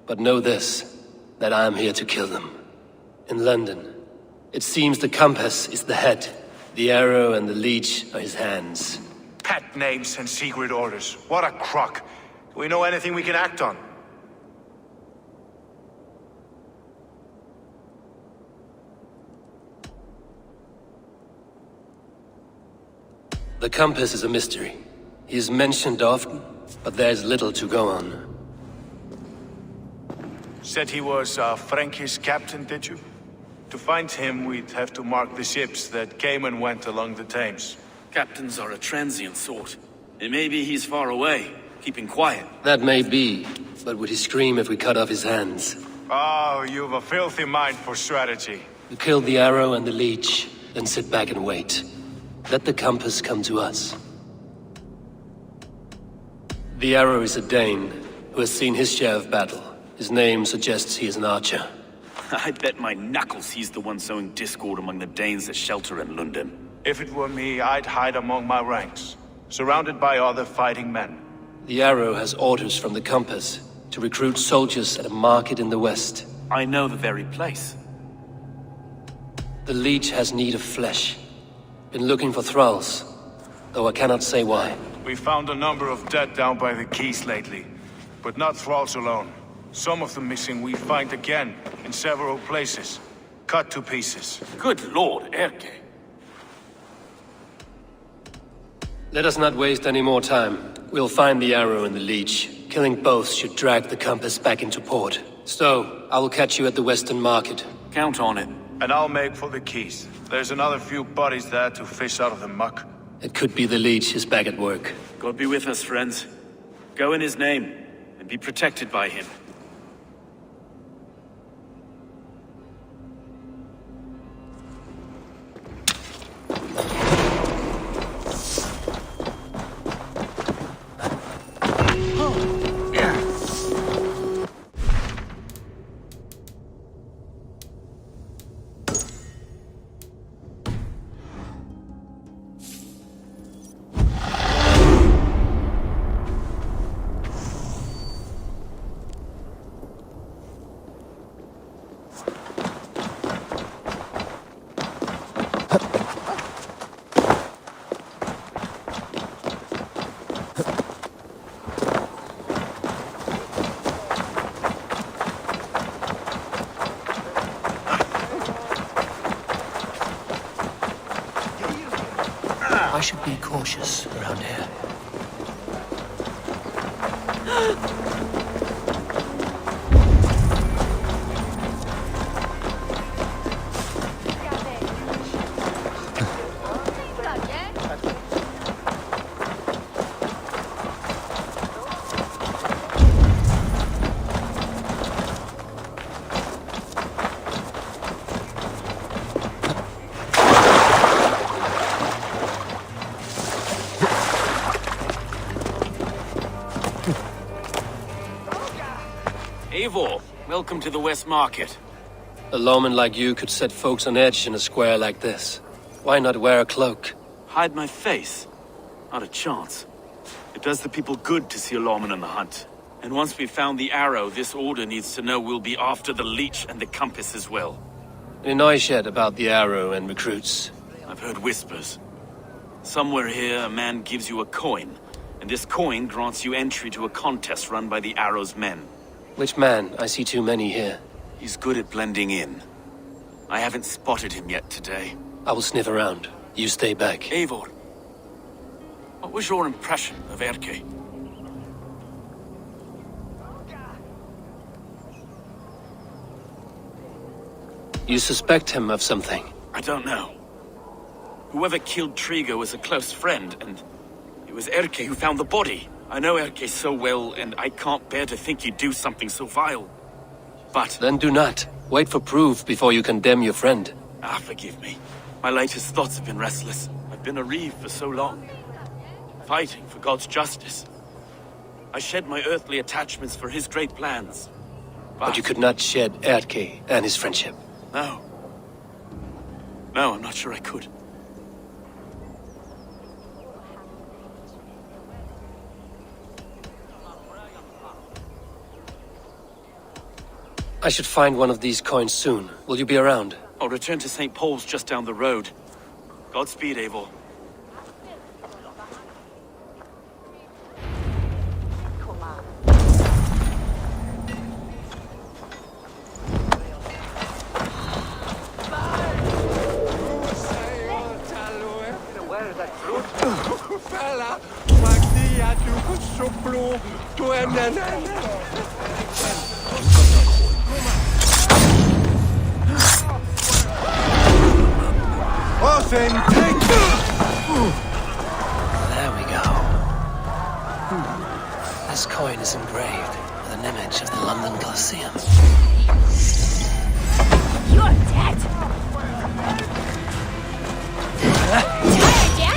But know this, that I am here to kill them. In London. It seems the Compass is the head. The Arrow and the Leech are his hands. Pet names and secret orders. What a crock. Do we know anything we can act on? The Compass is a mystery. He is mentioned often, but there's little to go on. Said he was Frankie's captain, did you? To find him, we'd have to mark the ships that came and went along the Thames. Captains are a transient sort. And maybe he's far away, keeping quiet. That may be, but would he scream if we cut off his hands? Oh, you've a filthy mind for strategy. We kill the Arrow and the Leech, then sit back and wait. Let the Compass come to us. The Arrow is a Dane, who has seen his share of battle. His name suggests he is an archer. I bet my knuckles he's the one sowing discord among the Danes that shelter in London. If it were me, I'd hide among my ranks, surrounded by other fighting men. The Arrow has orders from the Compass to recruit soldiers at a market in the west. I know the very place. The Leech has need of flesh. Been looking for thralls, though I cannot say why. We found a number of dead down by the quays lately, but not thralls alone. Some of the missing we find again in several places. cut to pieces. Good lord, Erke. Let us not waste any more time. We'll find the arrow and the leech. Killing both should drag the compass back into port. So, I will catch you at the Western Market. Count on it. And I'll make for the keys. There's another few bodies there to fish out of the muck. It could be the leech is back at work. God be with us, friends. Go in his name, and be protected by him. I should be cautious around here. Eivor, welcome to the West Market. A lawman like you could set folks on edge in a square like this. Why not wear a cloak? Hide my face? Not a chance. It does the people good to see a lawman on the hunt. And once we've found the arrow, this order needs to know we'll be after the leech and the compass as well. Any noise yet about the arrow and recruits? I've heard whispers. Somewhere here, a man gives you a coin, and this coin grants you entry to a contest run by the arrow's men. Which man? I see too many here. He's good at blending in. I haven't spotted him yet today. I will sniff around. You stay back. Eivor, what was your impression of Erke? You suspect him of something? I don't know. Whoever killed Trigo was a close friend, and it was Erke who found the body. I know Erke so well, and I can't bear to think he'd do something so vile. But... Then do not. Wait for proof before you condemn your friend. Forgive me. My latest thoughts have been restless. I've been a reeve for so long. Fighting for God's justice. I shed my earthly attachments for his great plans. But you could not shed Erke and his friendship. No. No, I'm not sure I could. I should find one of these coins soon. Will you be around? I'll return to St. Paul's just down the road. Godspeed, Eivor. There we go. This coin is engraved with an image of the London Colosseum. You're dead! Tired yet?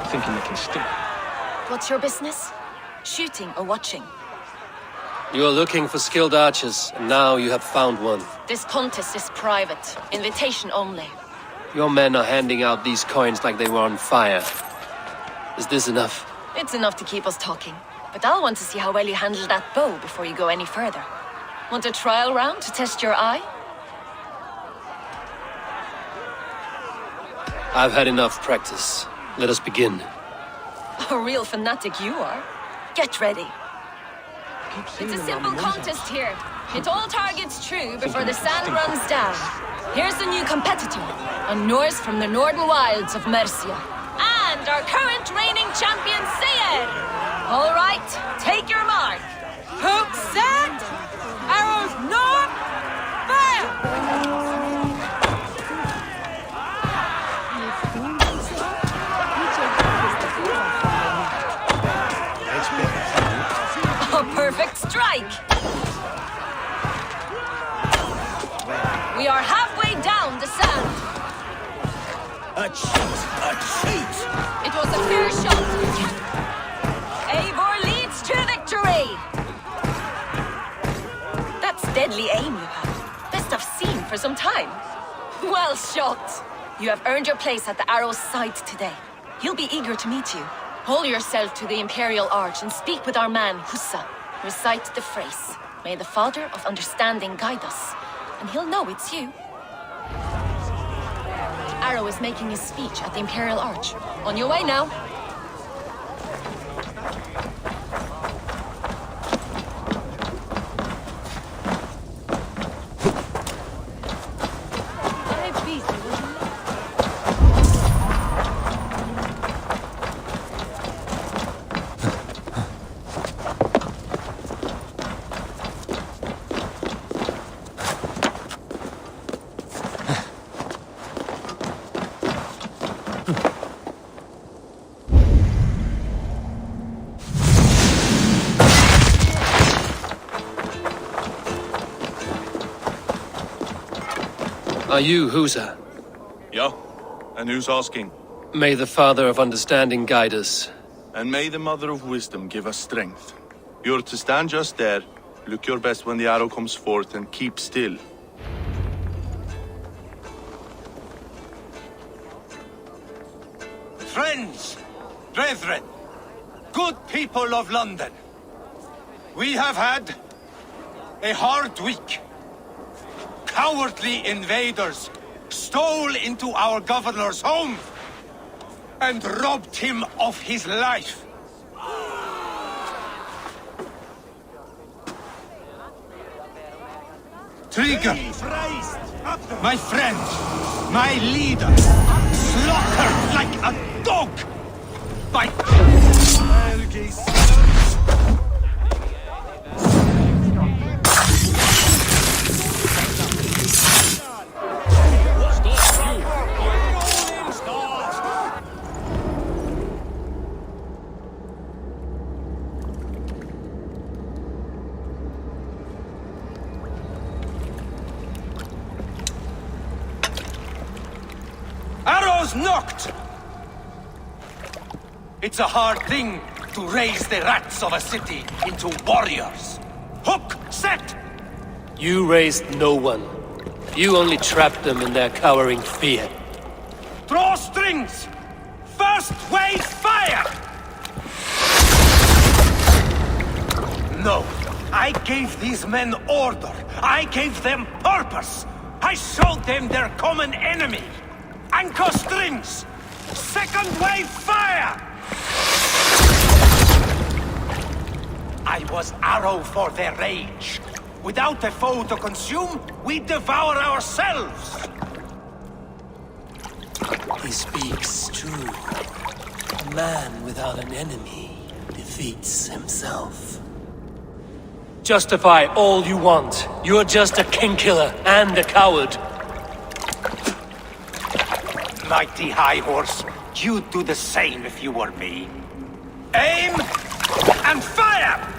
Thinking they can stick. What's your business? Shooting or watching? You are looking for skilled archers, and now you have found one. This contest is private. Invitation only. Your men are handing out these coins like they were on fire. Is this enough? It's enough to keep us talking. But I'll want to see how well you handle that bow before you go any further. Want a trial round to test your eye? I've had enough practice. Let us begin. A real fanatic you are. Get ready. It's a simple contest here. Hit all targets true before the sand runs down. Here's the new competitor, a Norse from the northern wilds of Mercia. And our current reigning champion, Sayer! All right, take your mark. Hook set! Arrows north! Fire! A perfect strike! We are halfway down the sand. A cheat! A cheat! It was a fair shot. Eivor leads to victory! That's deadly aim you have. Best I've seen for some time. Well shot. You have earned your place at the arrow's side today. He'll be eager to meet you. Hold yourself to the Imperial Arch and speak with our man, Hussa. Recite the phrase. May the Father of Understanding guide us. And he'll know it's you. Arrow is making his speech at the Imperial Arch. On your way now. Are you Husa? Yeah? And who's asking? May the Father of Understanding guide us. And may the Mother of Wisdom give us strength. You're to stand just there, look your best when the arrow comes forth, and keep still. Friends, brethren, good people of London, we have had a hard week. Cowardly invaders stole into our governor's home and robbed him of his life. Trigger, my friend, my leader, slaughtered like a dog by... Arrows knocked! It's a hard thing to raise the rats of a city into warriors. Hook, set! You raised no one. You only trapped them in their cowering fear. Draw strings! First wave fire! No, I gave these men order. I gave them purpose. I showed them their common enemy. Anchor strings! Second wave fire! I was arrow for their rage. Without a foe to consume, we devour ourselves! He speaks true. A man without an enemy defeats himself. Justify all you want. You're just a king-killer and a coward. Mighty High Horse, you'd do the same if you were me. Aim and fire!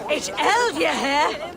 It's eld je hè?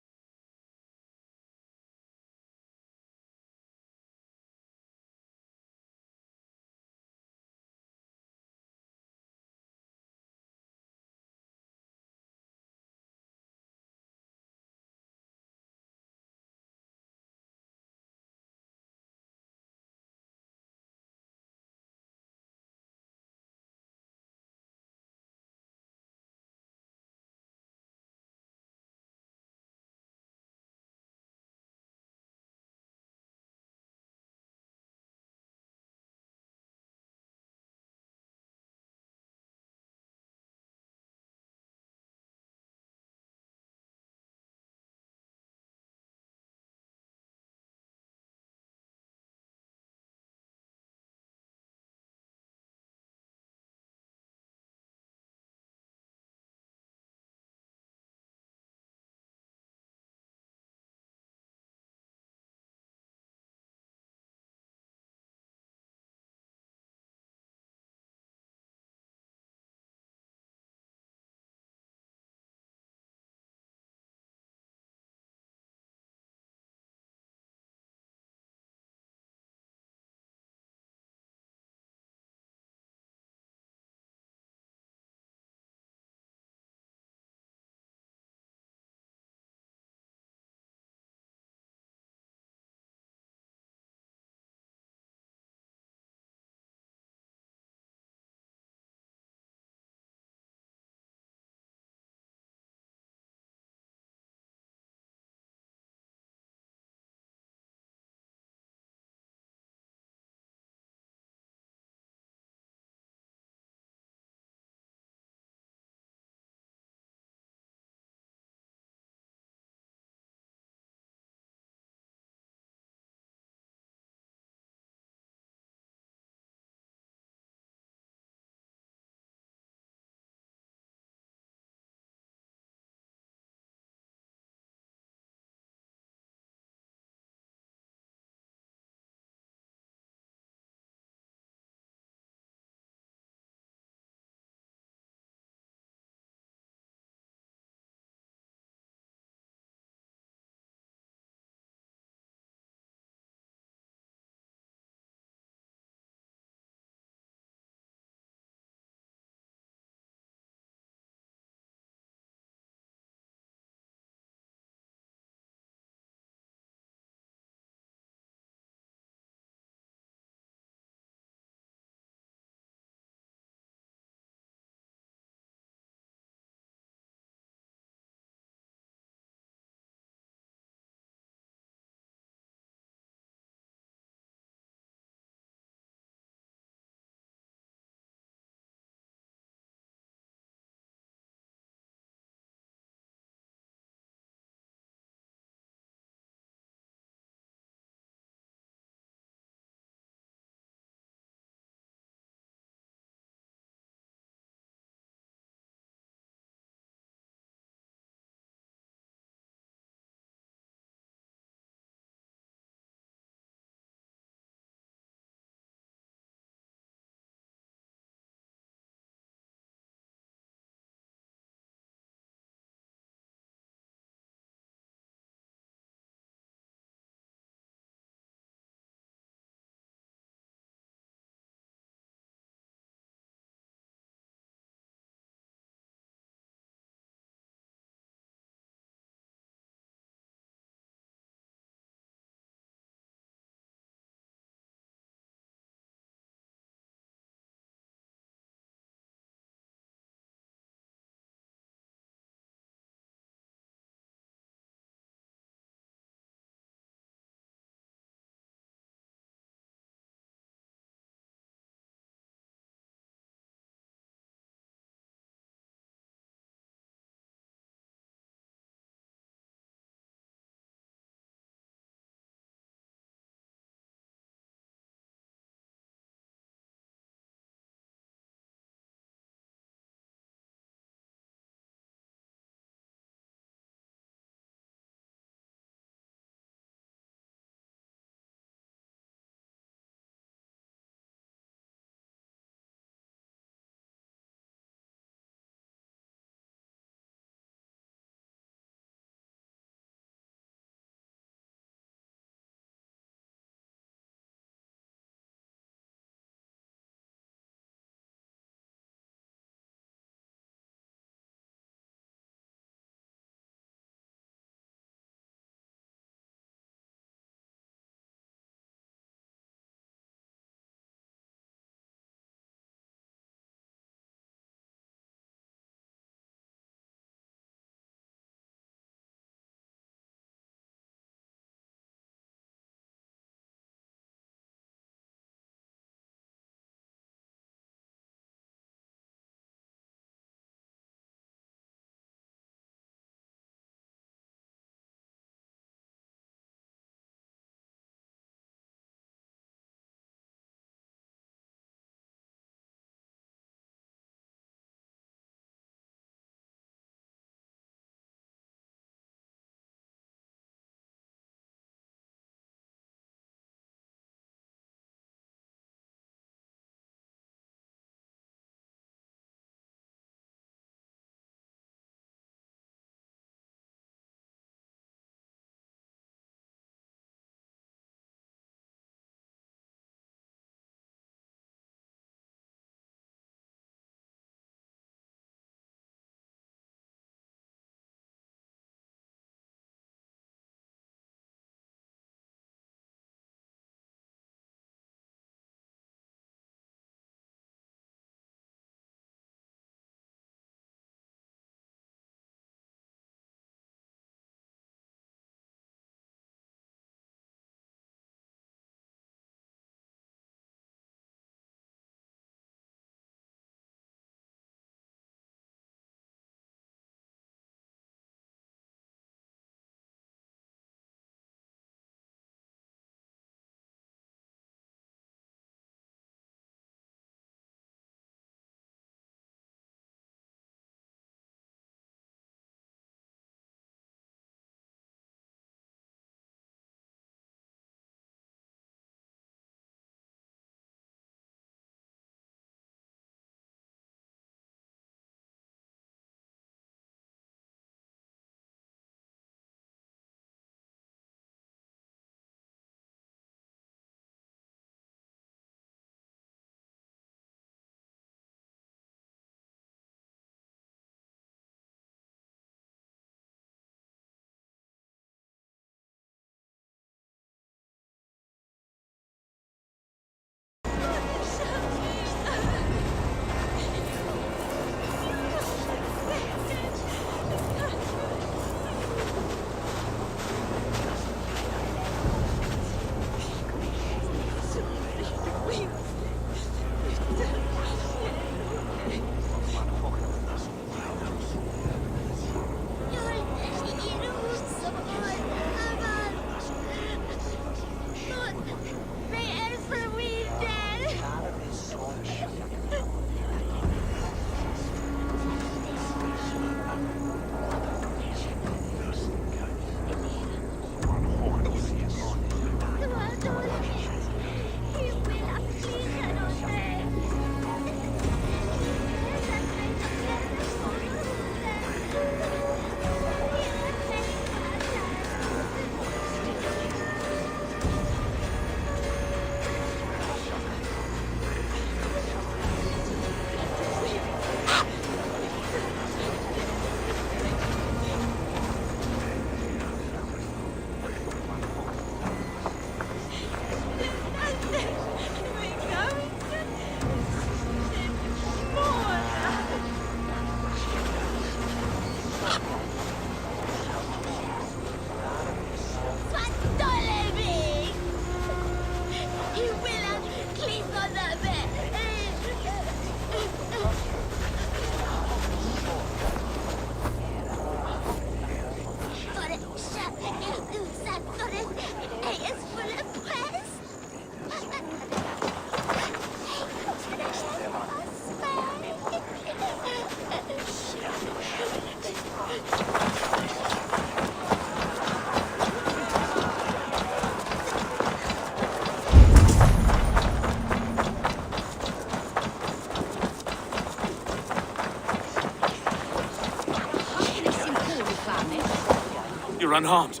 are unharmed.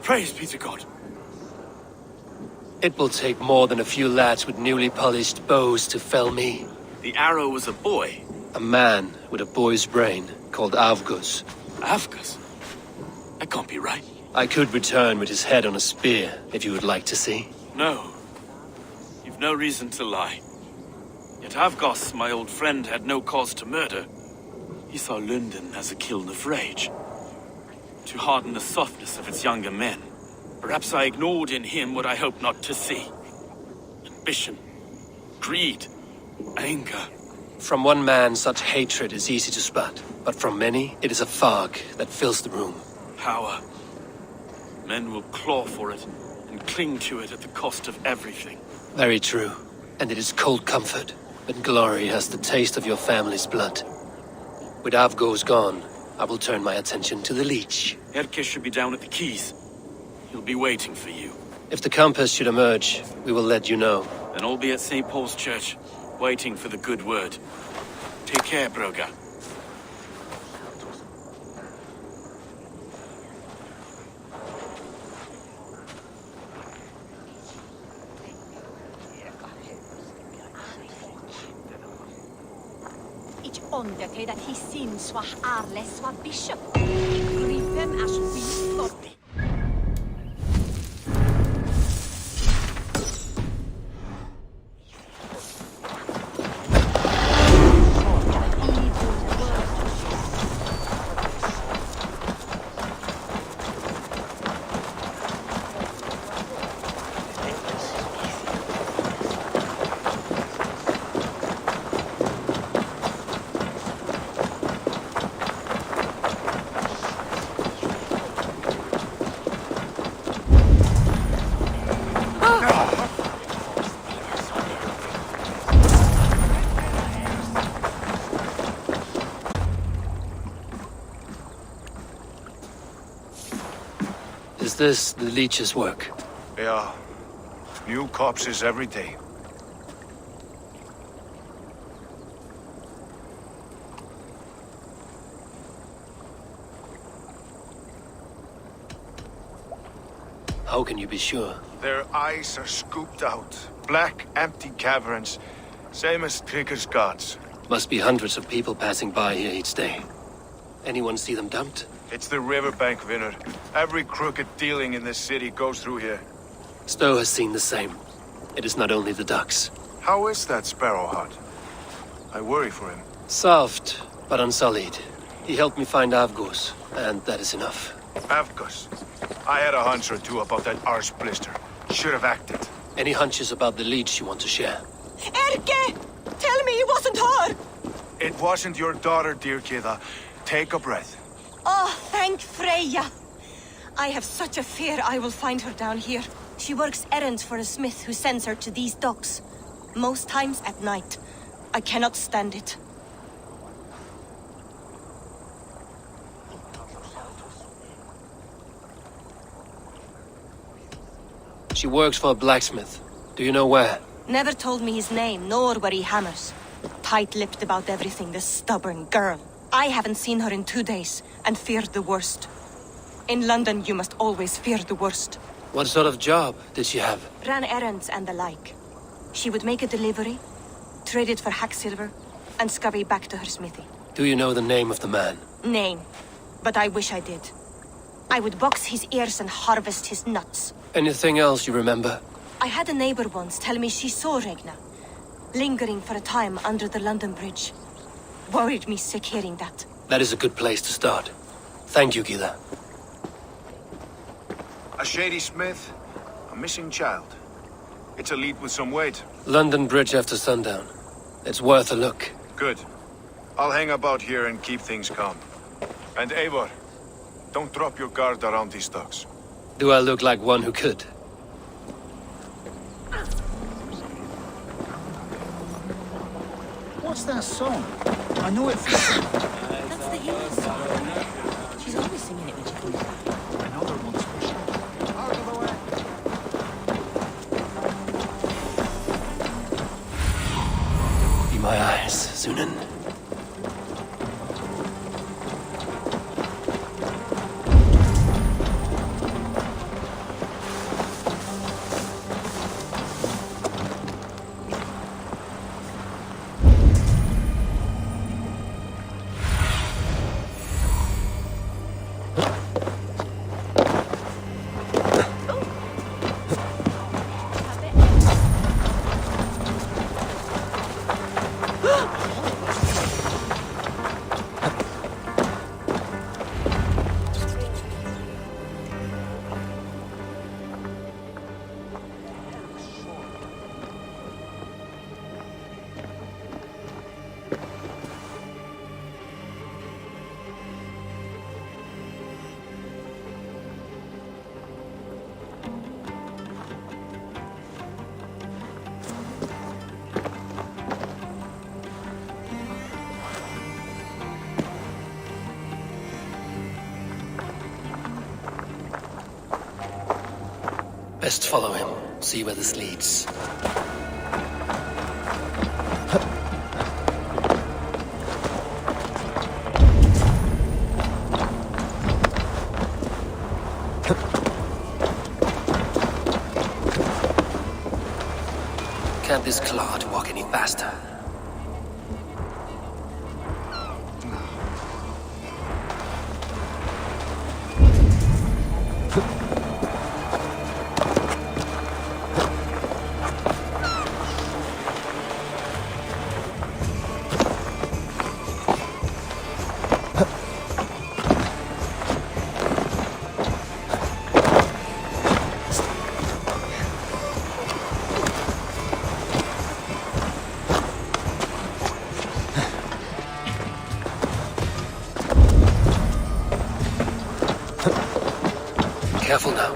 Praise be to God. It will take more than a few lads with newly polished bows to fell me. The arrow was a boy. A man with a boy's brain, called Avgus. Avgus? That can't be right. I could return with his head on a spear, if you would like to see. No. You've no reason to lie. Yet Avgos, my old friend, had no cause to murder. He saw London as a kiln of rage. To harden the softness of its younger men. Perhaps I ignored in him what I hoped not to see. Ambition, greed, anger. From one man, such hatred is easy to spot. But from many, it is a fog that fills the room. Power. Men will claw for it and cling to it at the cost of everything. Very true. And it is cold comfort. But glory has the taste of your family's blood. With Avgos gone, I will turn my attention to the Leech. Erke should be down at the quays. He'll be waiting for you. If the compass should emerge, we will let you know. Then I'll be at St. Paul's Church, waiting for the good word. Take care, Broga. Under that he seems swah arles swah bishop. Gripem as we thought. Is this the Leech's work? Yeah. New corpses every day. How can you be sure? Their eyes are scooped out. Black, empty caverns. Same as Trigger's gods. Must be hundreds of people passing by here each day. Anyone see them dumped? It's the riverbank, Vinner. Every crooked dealing in this city goes through here. Stowe has seen the same. It is not only the ducks. How is that Sparrow Hut? I worry for him. Soft, but unsullied. He helped me find Avgos, and that is enough. Avgos. I had a hunch or two about that arse blister. Should have acted. Any hunches about the Leech you want to share? Erke! Tell me it wasn't her! It wasn't your daughter, dear Kida. Take a breath. Oh, thank Freya. I have such a fear I will find her down here. She works errands for a smith who sends her to these docks. Most times at night. I cannot stand it. She works for a blacksmith. Do you know where? Never told me his name, nor where he hammers. Tight-lipped about everything, this stubborn girl. I haven't seen her in 2 days, and feared the worst. In London, you must always fear the worst. What sort of job did she have? Ran errands and the like. She would make a delivery, trade it for hack silver, and scurry back to her smithy. Do you know the name of the man? Name. But I wish I did. I would box his ears and harvest his nuts. Anything else you remember? I had a neighbor once tell me she saw Regna, lingering for a time under the London Bridge. Worried me sick hearing that. That is a good place to start. Thank you, Gila. A shady smith, a missing child. It's a lead with some weight. London Bridge after sundown. It's worth a look. Good. I'll hang about here and keep things calm. And Eivor, don't drop your guard around these docks. Do I look like one who could? What's that song? I know it from... That's the Hero song. She's always singing it when she comes back. Another one's for sure. Out of the way. Be my eyes, Sunan. Best follow him, see where this leads. Can't this clod walk any faster? Careful now.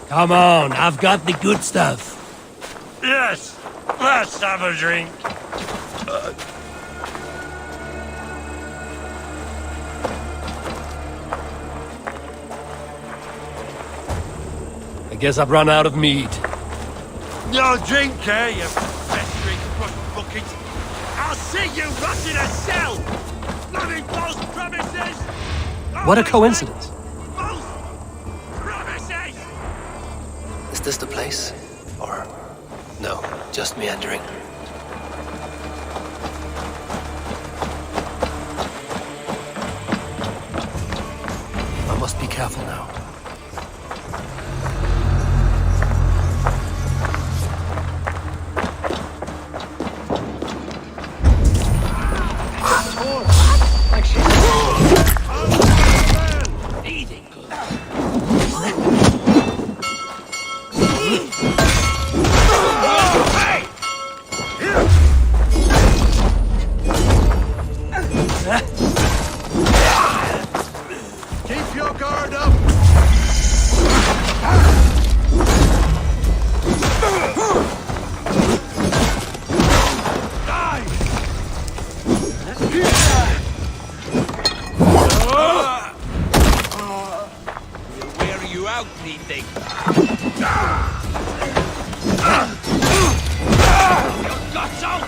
Come on, I've got the good stuff. Yes, let's have a drink. I guess I've run out of mead. No drink, eh, you festering bucket. I'll see you rot in a cell! Bloody false promises! What a coincidence. False promises! Is this the place? Or... no, just meandering? I must be careful now. Keep your guard up! Die! We'll wear you out, methinks. Your guts out!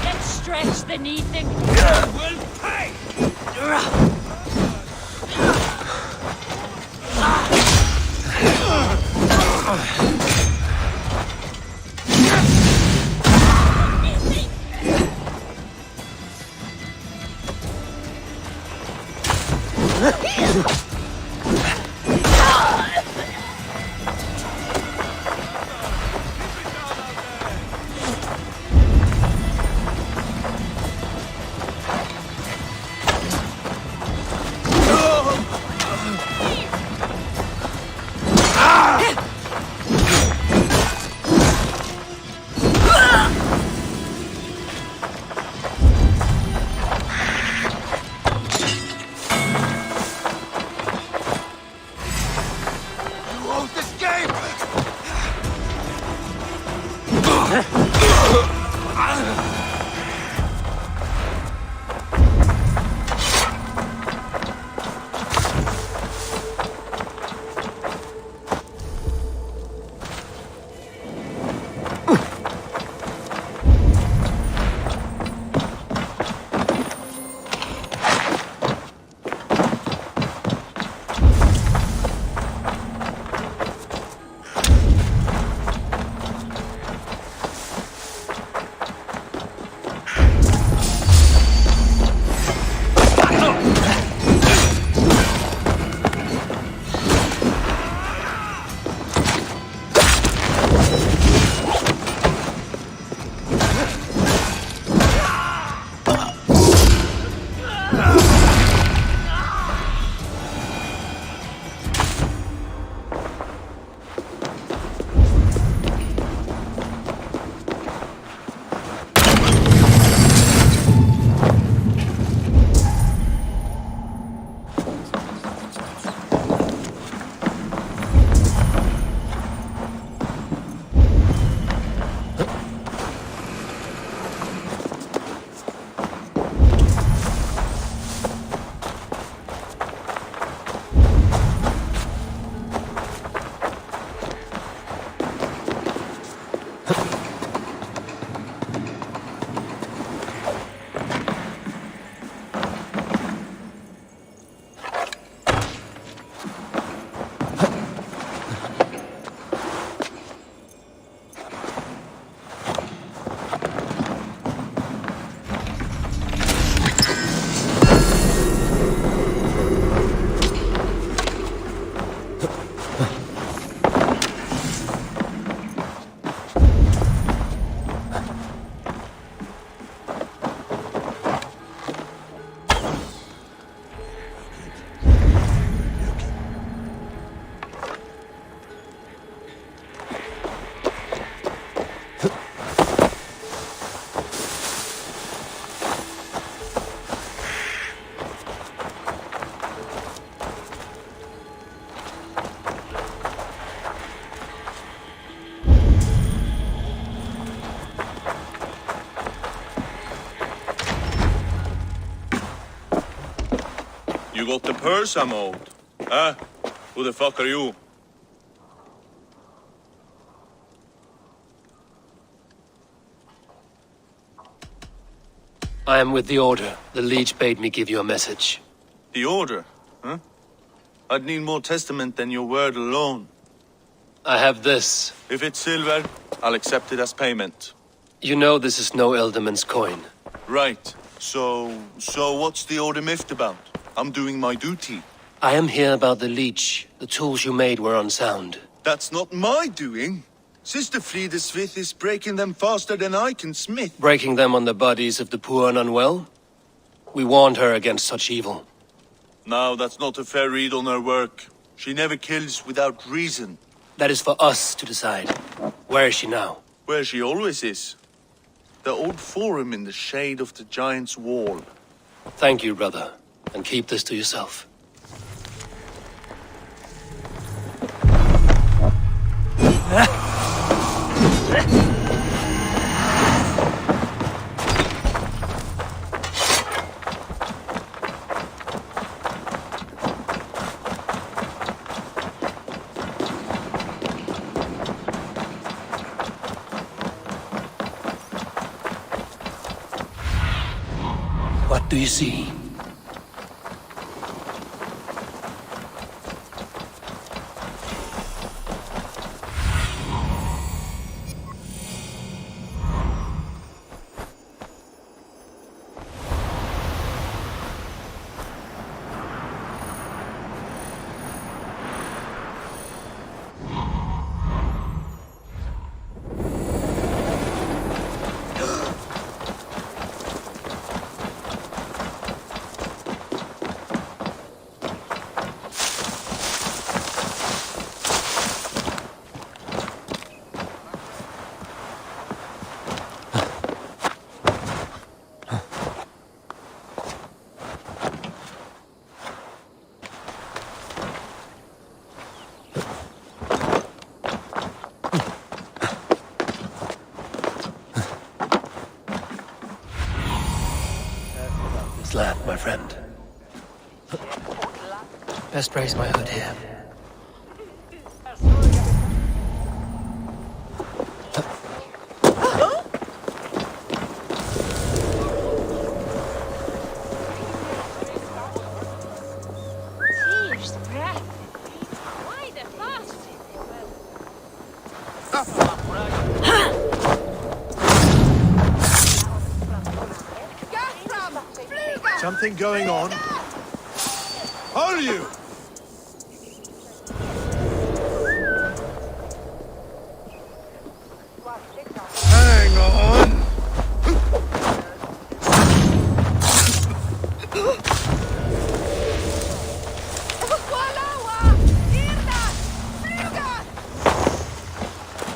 Let's stretch the knee thing. Will pay! You got the purse I'm owed. Huh? Who the fuck are you? I am with the Order. The Leech bade me give you a message. The Order? Huh? I'd need more testament than your word alone. I have this. If it's silver, I'll accept it as payment. You know this is no Elderman's coin. Right. So what's the Order miffed about? I'm doing my duty. I am here about the Leech. The tools you made were unsound. That's not my doing. Sister Frida Smith is breaking them faster than I can smith. Breaking them on the bodies of the poor and unwell? We warned her against such evil. No, that's not a fair read on her work. She never kills without reason. That is for us to decide. Where is she now? Where she always is. The old forum in the shade of the Giant's Wall. Thank you, brother. And keep this to yourself. What do you see? Land, my friend. Best raise my hood here. Something going on? Are you? Hang on!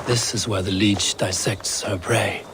This is where the Leech dissects her prey.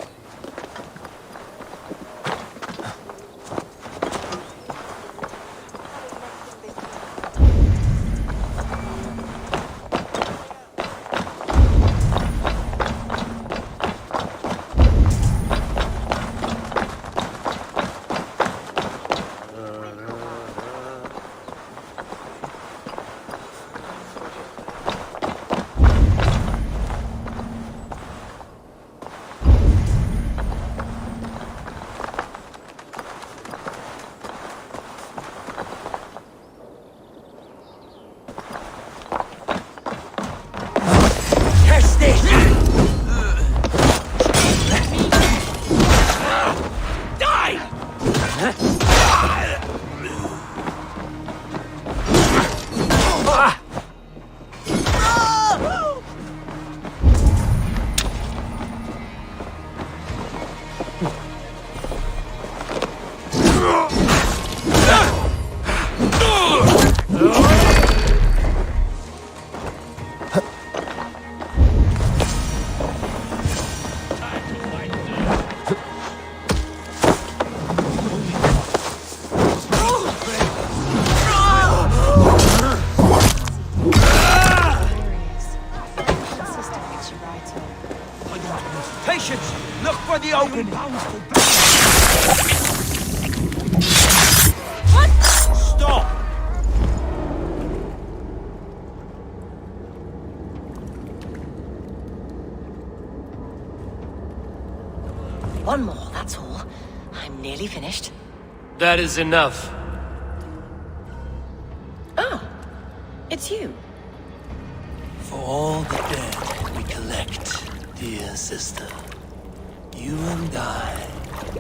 one more, that's all. I'm nearly finished. That is enough. Ah, it's you. For all the dead we collect, dear sister, you and I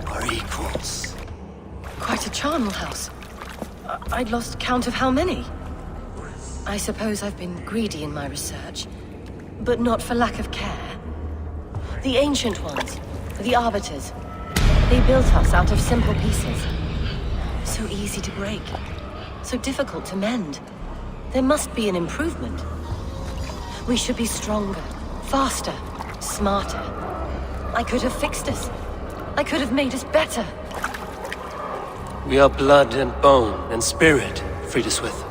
are equals. Quite a charnel house. I'd lost count of how many. I suppose I've been greedy in my research, but not for lack of care. The ancient ones, the arbiters, they built us out of simple pieces. So easy to break, so difficult to mend. There must be an improvement. We should be stronger, faster, smarter. I could have fixed us. I could have made us better. We are blood and bone and spirit, Friedeswith.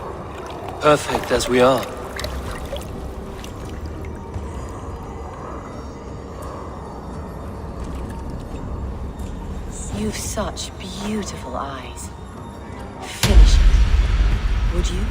Perfect as we are. You've such beautiful eyes. Finish it, would you?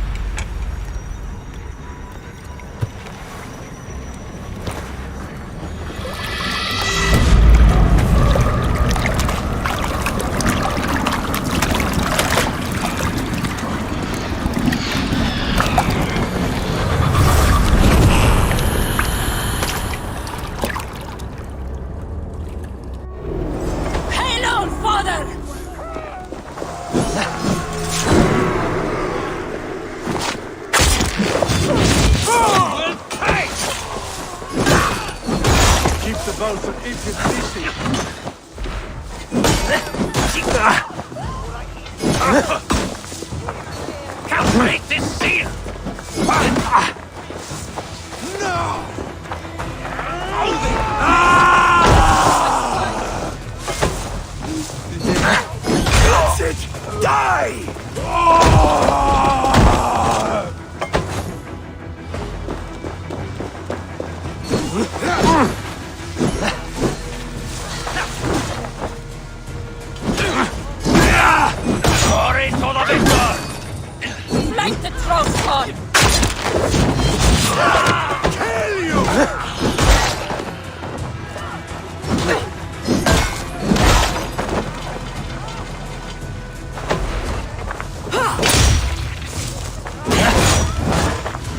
Can't break this seal! No! That's it! Die! Like the crossbow! Kill you!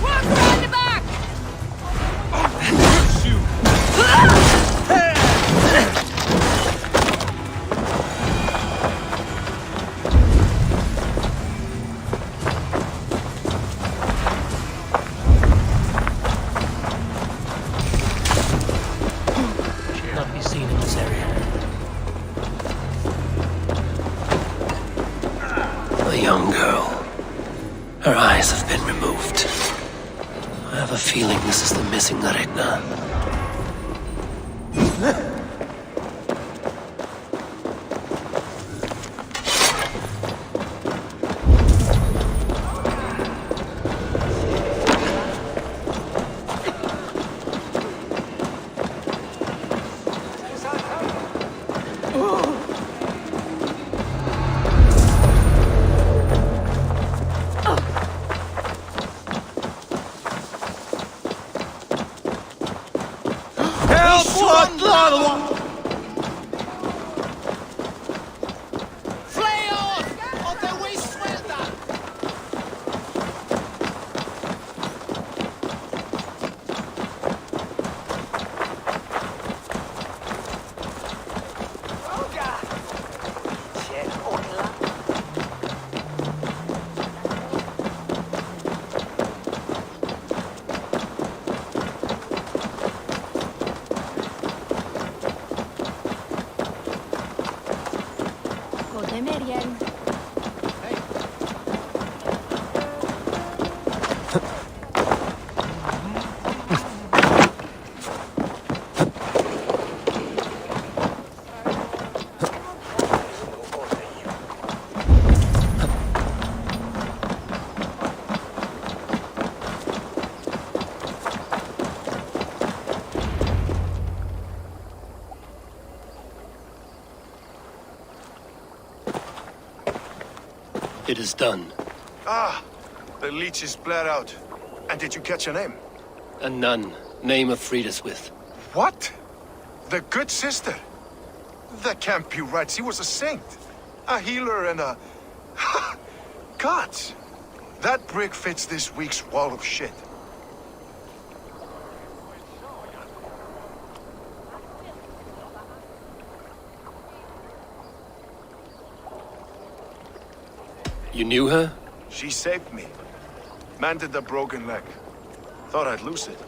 Walk around the back! Not be seen in this area. A young girl. Her eyes have been removed. I have a feeling this is the missing Regna. It is done. Ah, the leech is bled out. And did you catch her name? A nun, name of Friedeswith. What? The good sister? That can't be right. She was a saint. A healer and a... Gods! That brick fits this week's wall of shit. You knew her? She saved me. Mended a broken leg. Thought I'd lose it.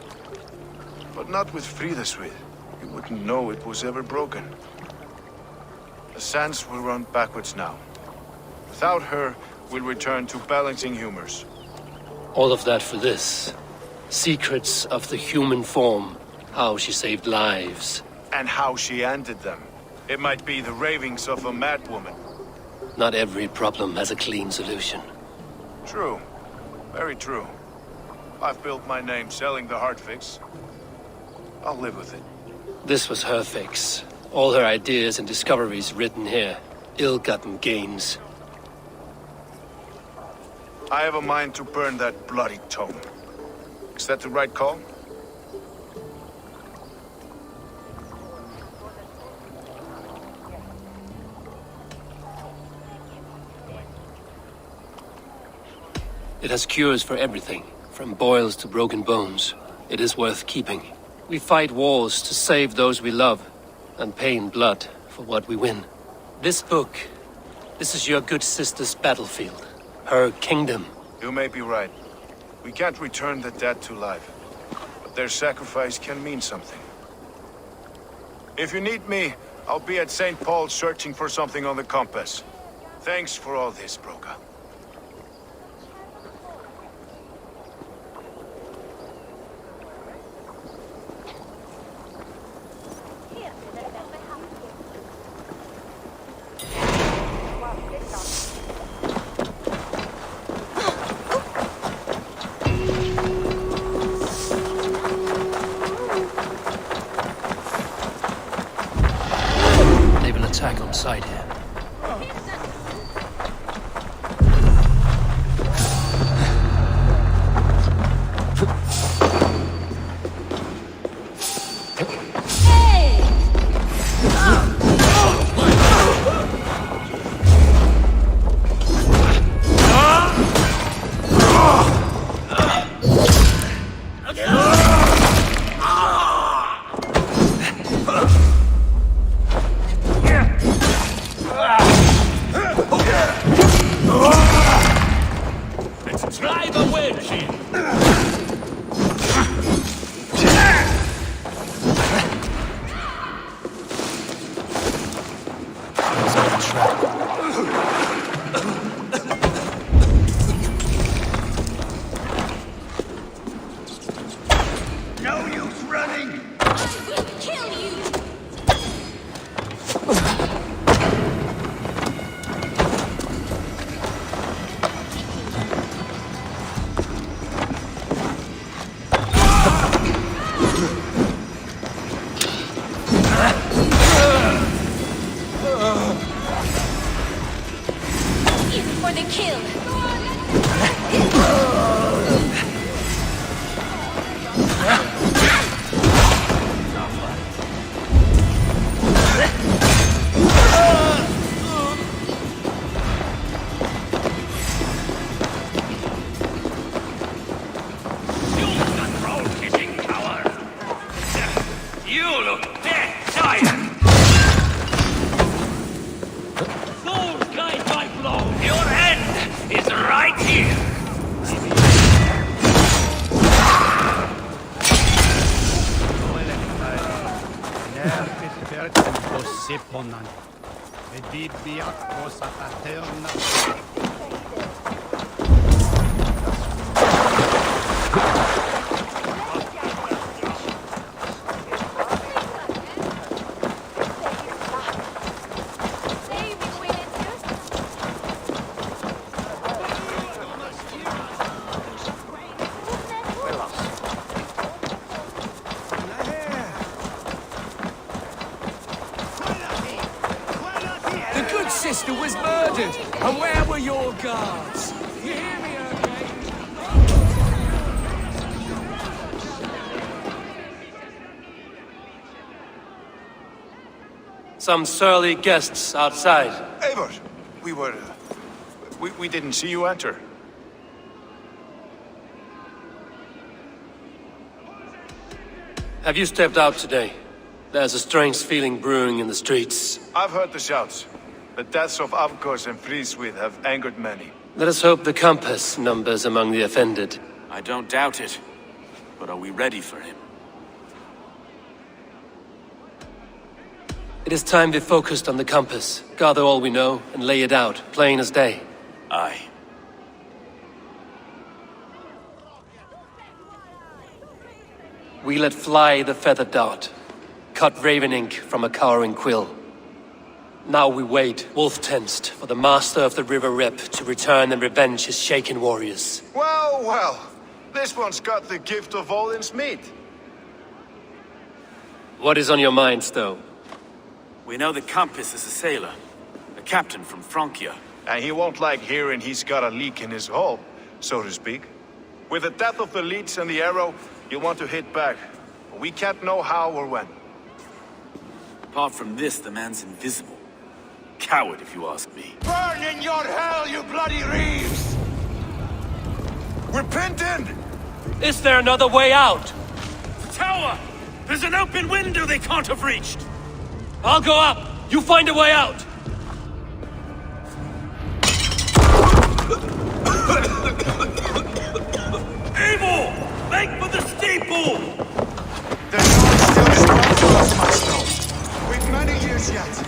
But not with Frida's. You wouldn't know it was ever broken. The sands will run backwards now. Without her, we'll return to balancing humors. All of that for this. Secrets of the human form. How she saved lives. And how she ended them. It might be the ravings of a madwoman. Not every problem has a clean solution. True. Very true. I've built my name selling the heart fix. I'll live with it. This was her fix. All her ideas and discoveries written here. Ill-gotten gains. I have a mind to burn that bloody tome. Is that the right call? It has cures for everything, from boils to broken bones. It is worth keeping. We fight wars to save those we love, and pay in blood for what we win. This book, this is your good sister's battlefield. Her kingdom. You may be right. We can't return the dead to life. But their sacrifice can mean something. If you need me, I'll be at St. Paul's searching for something on the compass. Thanks for all this, Broca. Attack on sight here. Sister was murdered, and where were your guards? You hear me, okay? Some surly guests outside. Eivor, we didn't see you enter. Have you stepped out today? There's a strange feeling brewing in the streets. I've heard the shouts. The deaths of Avgos and Friswith have angered many. Let us hope the Compass numbers among the offended. I don't doubt it. But are we ready for him? It is time we focused on the Compass, gather all we know, and lay it out, plain as day. Aye. We let fly the feather dart, cut raven ink from a cowering quill. Now we wait, wolf-tensed, for the master of the River Rip to return and revenge his shaken warriors. Well, well. This one's got the gift of Odin's meat. What is on your minds, though? We know that Compass is a sailor. A captain from Francia. And he won't like hearing he's got a leak in his hull, so to speak. With the death of the leech and the arrow, you'll want to hit back. But we can't know how or when. Apart from this, the man's invisible. Coward, if you ask me. Burn in your hell, you bloody reeves! We're pinned in! Is there another way out? The tower! There's an open window they can't have reached! I'll go up! You find a way out! Evil! Make for the steeple! The north still is strong for us, Master. We've many years yet.